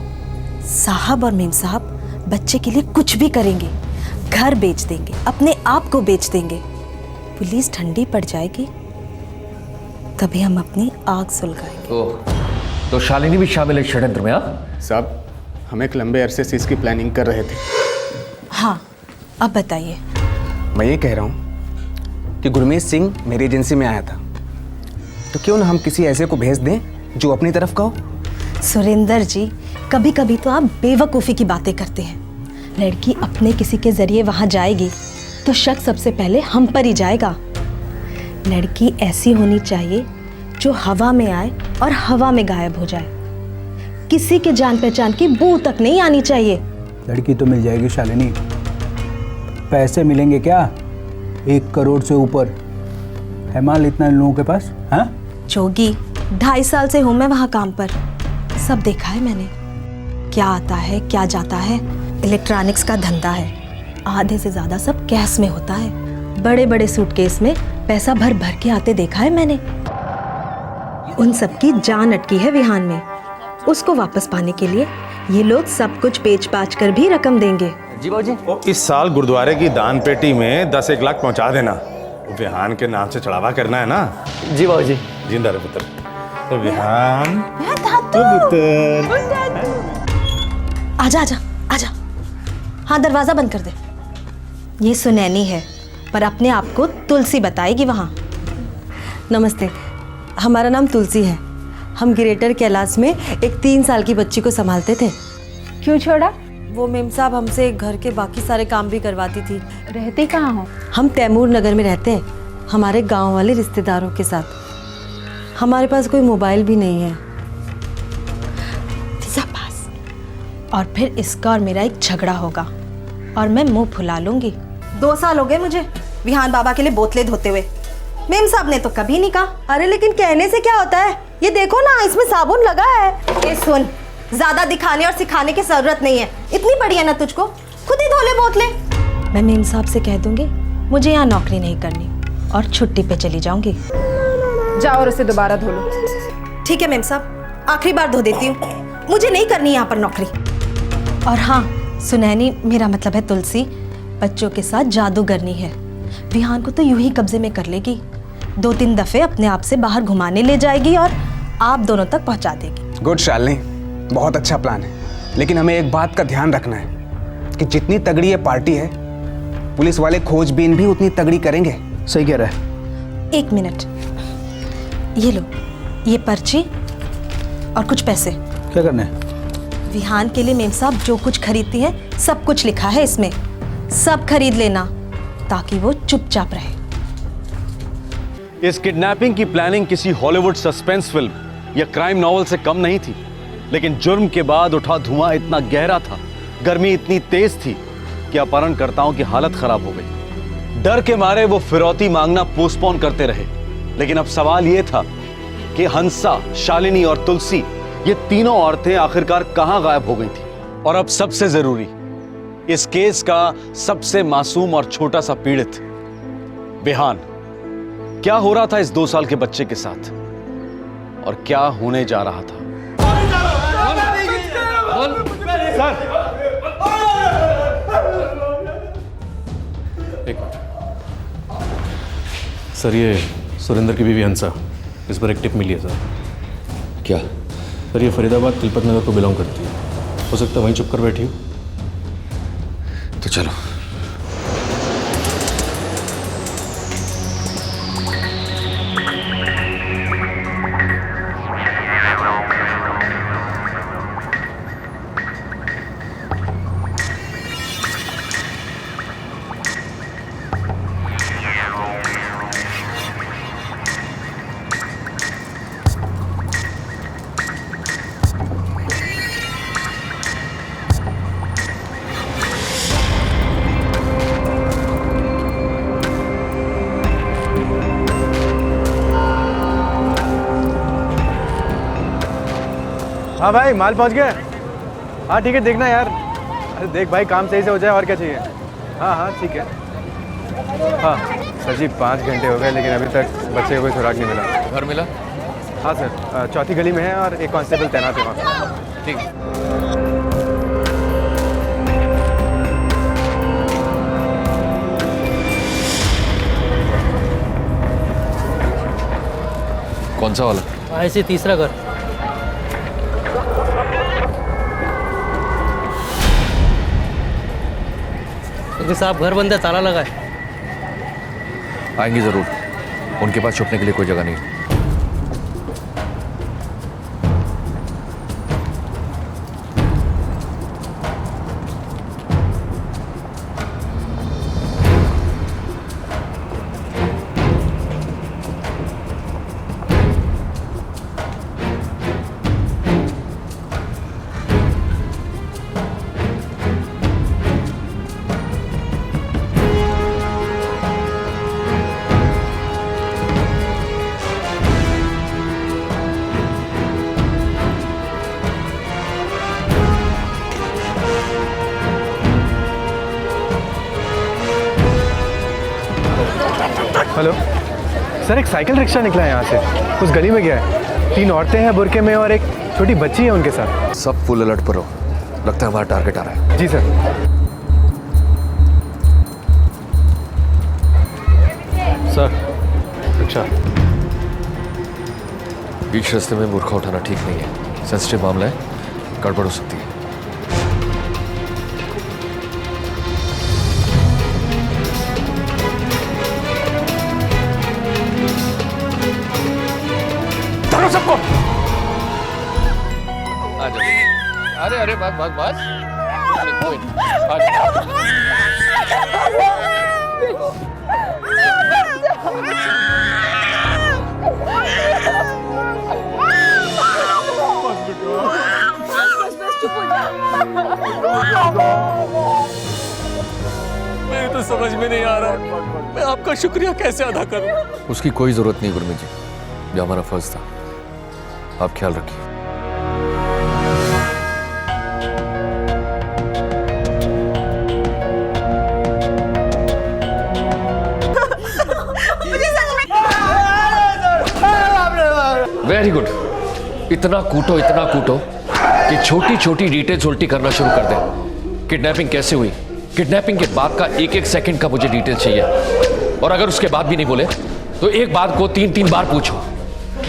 साहब और मेम साहब बच्चे के लिए कुछ भी करेंगे, घर बेच देंगे, अपने आप को बेच देंगे। पुलिस ठंडी पड़ जाएगी तभी हम अपनी आग सुलगाएंगे। तो शालिनी भी शामिल है षड्यंत्र में? साहब हम एक लंबे अरसे से इसकी प्लानिंग कर रहे थे। हाँ, अब बताइए। मैं ये कह रहा हूँ कि गुरमीत सिंह मेरी एजेंसी में आया था, तो क्यों ना हम किसी ऐसे को भेज दें जो अपनी तरफ का हो। सुरेंद्र जी, कभी कभी तो आप बेवकूफ़ी की बातें करते हैं। लड़की अपने किसी के जरिए वहाँ जाएगी तो शक सबसे पहले हम पर ही जाएगा। लड़की ऐसी होनी चाहिए जो हवा में आए और हवा में गायब हो जाए, किसी के जान पहचान की बू तक नहीं आनी चाहिए। लड़की तो मिल जाएगी शालिनी, पैसे मिलेंगे क्या? 1 करोड़ से ऊपर है माल इतना इन लोगों के पास। हाँ जोगी, 2.5 साल से हूँ मैं वहाँ काम पर, सब देखा है मैंने, क्या आता है क्या जाता है। इलेक्ट्रॉनिक्स का धंधा है, आधे से ज़्यादा सब कैश में होता है। बड़े बड़े सूटकेस में पैसा भर भर के आते देखा है मैंने। उन सब की जान अटकी है विहान में, उसको वापस पाने के लिए ये लोग सब कुछ बेच बाच कर भी रकम देंगे। जी बाबूजी। इस साल गुरुद्वारे की दान पेटी में 10-1 लाख पहुंचा देना। विहान के नाम से चढ़ावा करना है ना। जी बाबूजी। जिंदा रहे पुत्र। तो विहान तो पुत्र। आजा आजा आजा। हाँ, दरवाजा बंद कर दे। ये सुनैनी है पर अपने आप को तुलसी बताएगी वहाँ। नमस्ते, हमारा नाम तुलसी है। हम ग्रेटर कैलाश में एक 3 साल की बच्ची को संभालते थे। क्यों छोड़ा? वो मेम साहब हमसे घर के बाकी सारे काम भी करवाती थी। रहते कहाँ हो? हम तैमूर नगर में रहते हैं, हमारे गांव वाले रिश्तेदारों के साथ। हमारे पास कोई मोबाइल भी नहीं है। पास। और फिर इसका और मेरा एक झगड़ा होगा और मैं मुंह फुला लूंगी। 2 साल हो गए मुझे विहान बाबा के लिए बोतलें धोते हुए। मेम साहब ने तो कभी नहीं कहा। अरे लेकिन कहने से क्या होता है, ये देखो ना इसमें साबुन लगा है। ये सुन, ज्यादा दिखाने और सिखाने की जरूरत नहीं है, इतनी बड़ी है ना तुझको, खुद ही धो ले बोतलें। मैं मेम साहब से कह दूंगी मुझे यहाँ नौकरी नहीं करनी और छुट्टी पे चली जाऊंगी। जाओ और उसे दोबारा धो लो। ठीक है मेम साहब, आखिरी बार धो देती हूँ, मुझे नहीं करनी यहाँ पर नौकरी। और हाँ सुनैनी, मेरा मतलब है तुलसी, बच्चों के साथ जादूगरनी है। विहान को तो यूं ही कब्जे में कर लेगी, 2-3 दफे अपने आप से बाहर घुमाने ले जाएगी और आप दोनों तक पहुंचा देगी। गुड शालिनी, बहुत अच्छा प्लान है, लेकिन हमें एक बात का ध्यान रखना है कि जितनी तगड़ी ये पार्टी है, पुलिस वाले खोजबीन भी उतनी तगड़ी करेंगे। सही कह रहा है। 1 मिनट, ये लो, ये पर्ची और कुछ पैसे। क्या करना है? विहान के लिए मेम साहब जो कुछ खरीदती है सब कुछ लिखा है इसमें, सब खरीद लेना ताकि वो चुपचाप रहे। इस किडनैपिंग की प्लानिंग किसी हॉलीवुड सस्पेंस फिल्म या क्राइम नॉवल से कम नहीं थी, लेकिन जुर्म के बाद उठा धुआं इतना गहरा था, गर्मी इतनी तेज थी कि अपहरणकर्ताओं की हालत खराब हो गई। डर के मारे वो फिरौती मांगना पोस्टपोन करते रहे, लेकिन अब सवाल ये था कि हंसा, शालिनी और तुलसी, ये तीनों औरतें आखिरकार कहां गायब हो गई थी। और अब सबसे जरूरी, इस केस का सबसे मासूम और छोटा सा पीड़ित विहान, क्या हो रहा था इस 2 साल के बच्चे के साथ और क्या होने जा रहा था। सर ये सुरेंद्र की बीवी हंसा, इस पर एक टिप मिली है सर। क्या? सर ये फरीदाबाद तिलपत नगर को बिलोंग करती है, हो सकता है वहीं चुप कर बैठी हो। तो चलो। हाँ भाई, माल पहुंच गया। हाँ ठीक है, देखना यार। अरे देख भाई, काम सही से हो जाए, और क्या चाहिए। हाँ हाँ ठीक है। हाँ सर जी, 5 घंटे हो गए लेकिन अभी तक बच्चे को कोई सुराग नहीं मिला। घर मिला? हाँ सर, चौथी गली में है और एक कांस्टेबल तैनात है वहाँ। ठीक है। कौन सा वाला? ऐसे तीसरा घर। साहब घर बंद है, ताला लगा है। आएंगे जरूर, उनके पास छुपने के लिए कोई जगह नहीं। हेलो सर, एक साइकिल रिक्शा निकला है यहाँ से, उस गली में गया है। 3 औरतें हैं बुरके में और एक छोटी बच्ची है उनके साथ। सब फुल अलर्ट पर हो, लगता है हमारा टारगेट आ रहा है। जी सर। Sir rickshaw. बीच रास्ते में मूर्खा उठाना ठीक नहीं है, सेंसिटिव मामला है, गड़बड़ हो सकती है। सबको आ जाओ। अरे अरे बस बस बस। मेरे तो समझ में नहीं आ रहा, मैं आपका शुक्रिया कैसे अदा करूं। उसकी कोई जरूरत नहीं गुरमीत जी, ये हमारा फर्ज था। आप ख्याल रखिए। वेरी गुड, इतना कूटो कि छोटी छोटी डिटेल्स उल्टी करना शुरू कर दे। किडनैपिंग कैसे हुई, किडनैपिंग के बाद का एक एक सेकंड का मुझे डिटेल चाहिए, और अगर उसके बाद भी नहीं बोले तो एक बात को 3-3 बार पूछो।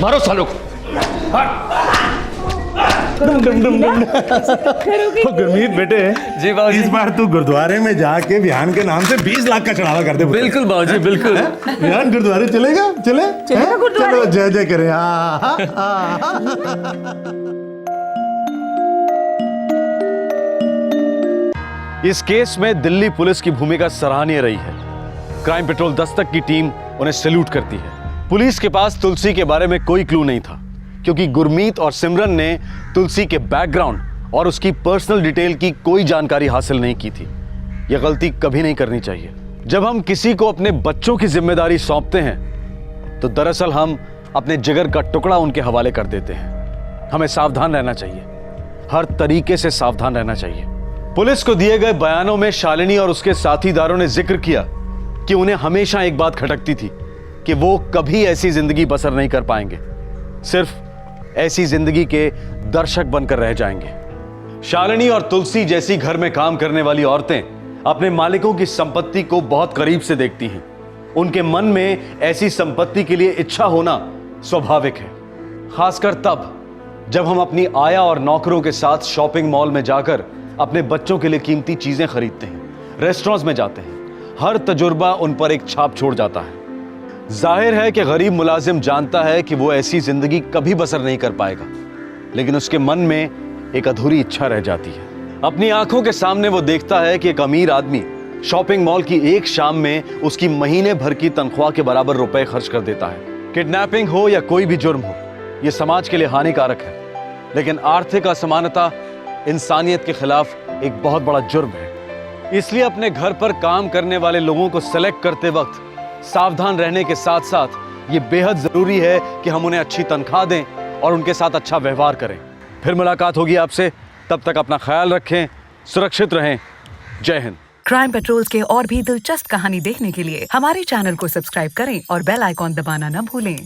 मारो सालों को। गुरमीत बेटे जी, इस बार तू गुरुद्वारे में जाके बिहान के नाम से 20 लाख का चढ़ावा कर दे। बिल्कुल बाबूजी, बिल्कुल। बिहान गुरुद्वारे चलेगा? चलो जय जय करें। इस केस में दिल्ली पुलिस की भूमिका सराहनीय रही है। क्राइम पेट्रोल दस्तक की टीम उन्हें सैल्यूट करती है। पुलिस के पास तुलसी के बारे में कोई क्लू नहीं था, क्योंकि गुरमीत और सिमरन ने तुलसी के बैकग्राउंड और उसकी पर्सनल डिटेल की कोई जानकारी हासिल नहीं की थी। यह गलती कभी नहीं करनी चाहिए। जब हम किसी को अपने बच्चों की जिम्मेदारी सौंपते हैं तो दरअसल हम अपने जिगर का टुकड़ा उनके हवाले कर देते हैं। हमें सावधान रहना चाहिए, हर तरीके से सावधान रहना चाहिए। पुलिस को दिए गए बयानों में शालिनी और उसके साथीदारों ने जिक्र किया कि उन्हें हमेशा एक बात खटकती थी कि वो कभी ऐसी जिंदगी बसर नहीं कर पाएंगे, सिर्फ ऐसी जिंदगी के दर्शक बनकर रह जाएंगे। शालिनी और तुलसी जैसी घर में काम करने वाली औरतें अपने मालिकों की संपत्ति को बहुत करीब से देखती हैं। उनके मन में ऐसी संपत्ति के लिए इच्छा होना स्वाभाविक है, खासकर तब जब हम अपनी आया और नौकरों के साथ शॉपिंग मॉल में जाकर अपने बच्चों के लिए कीमती चीजें खरीदते हैं, रेस्टोरेंट्स में जाते हैं। हर तजुर्बा उन पर एक छाप छोड़ जाता है। जाहिर है कि गरीब मुलाजिम जानता है कि वो ऐसी जिंदगी कभी बसर नहीं कर पाएगा, लेकिन उसके मन में एक अधूरी इच्छा रह जाती है। अपनी आंखों के सामने वो देखता है कि एक अमीर आदमी शॉपिंग मॉल की एक शाम में उसकी महीने भर की तनख्वाह के बराबर रुपए खर्च कर देता है। किडनैपिंग हो या कोई भी जुर्म हो, यह समाज के लिए हानिकारक है, लेकिन आर्थिक असमानता इंसानियत के खिलाफ एक बहुत बड़ा जुर्म है। इसलिए अपने घर पर काम करने वाले लोगों को सेलेक्ट करते वक्त सावधान रहने के साथ साथ ये बेहद जरूरी है कि हम उन्हें अच्छी तनख्वाह दें और उनके साथ अच्छा व्यवहार करें। फिर मुलाकात होगी आपसे, तब तक अपना ख्याल रखें, सुरक्षित रहें। जय हिंद। क्राइम पेट्रोल्स के और भी दिलचस्प कहानी देखने के लिए हमारे चैनल को सब्सक्राइब करें और बेल आइकॉन दबाना न भूलें।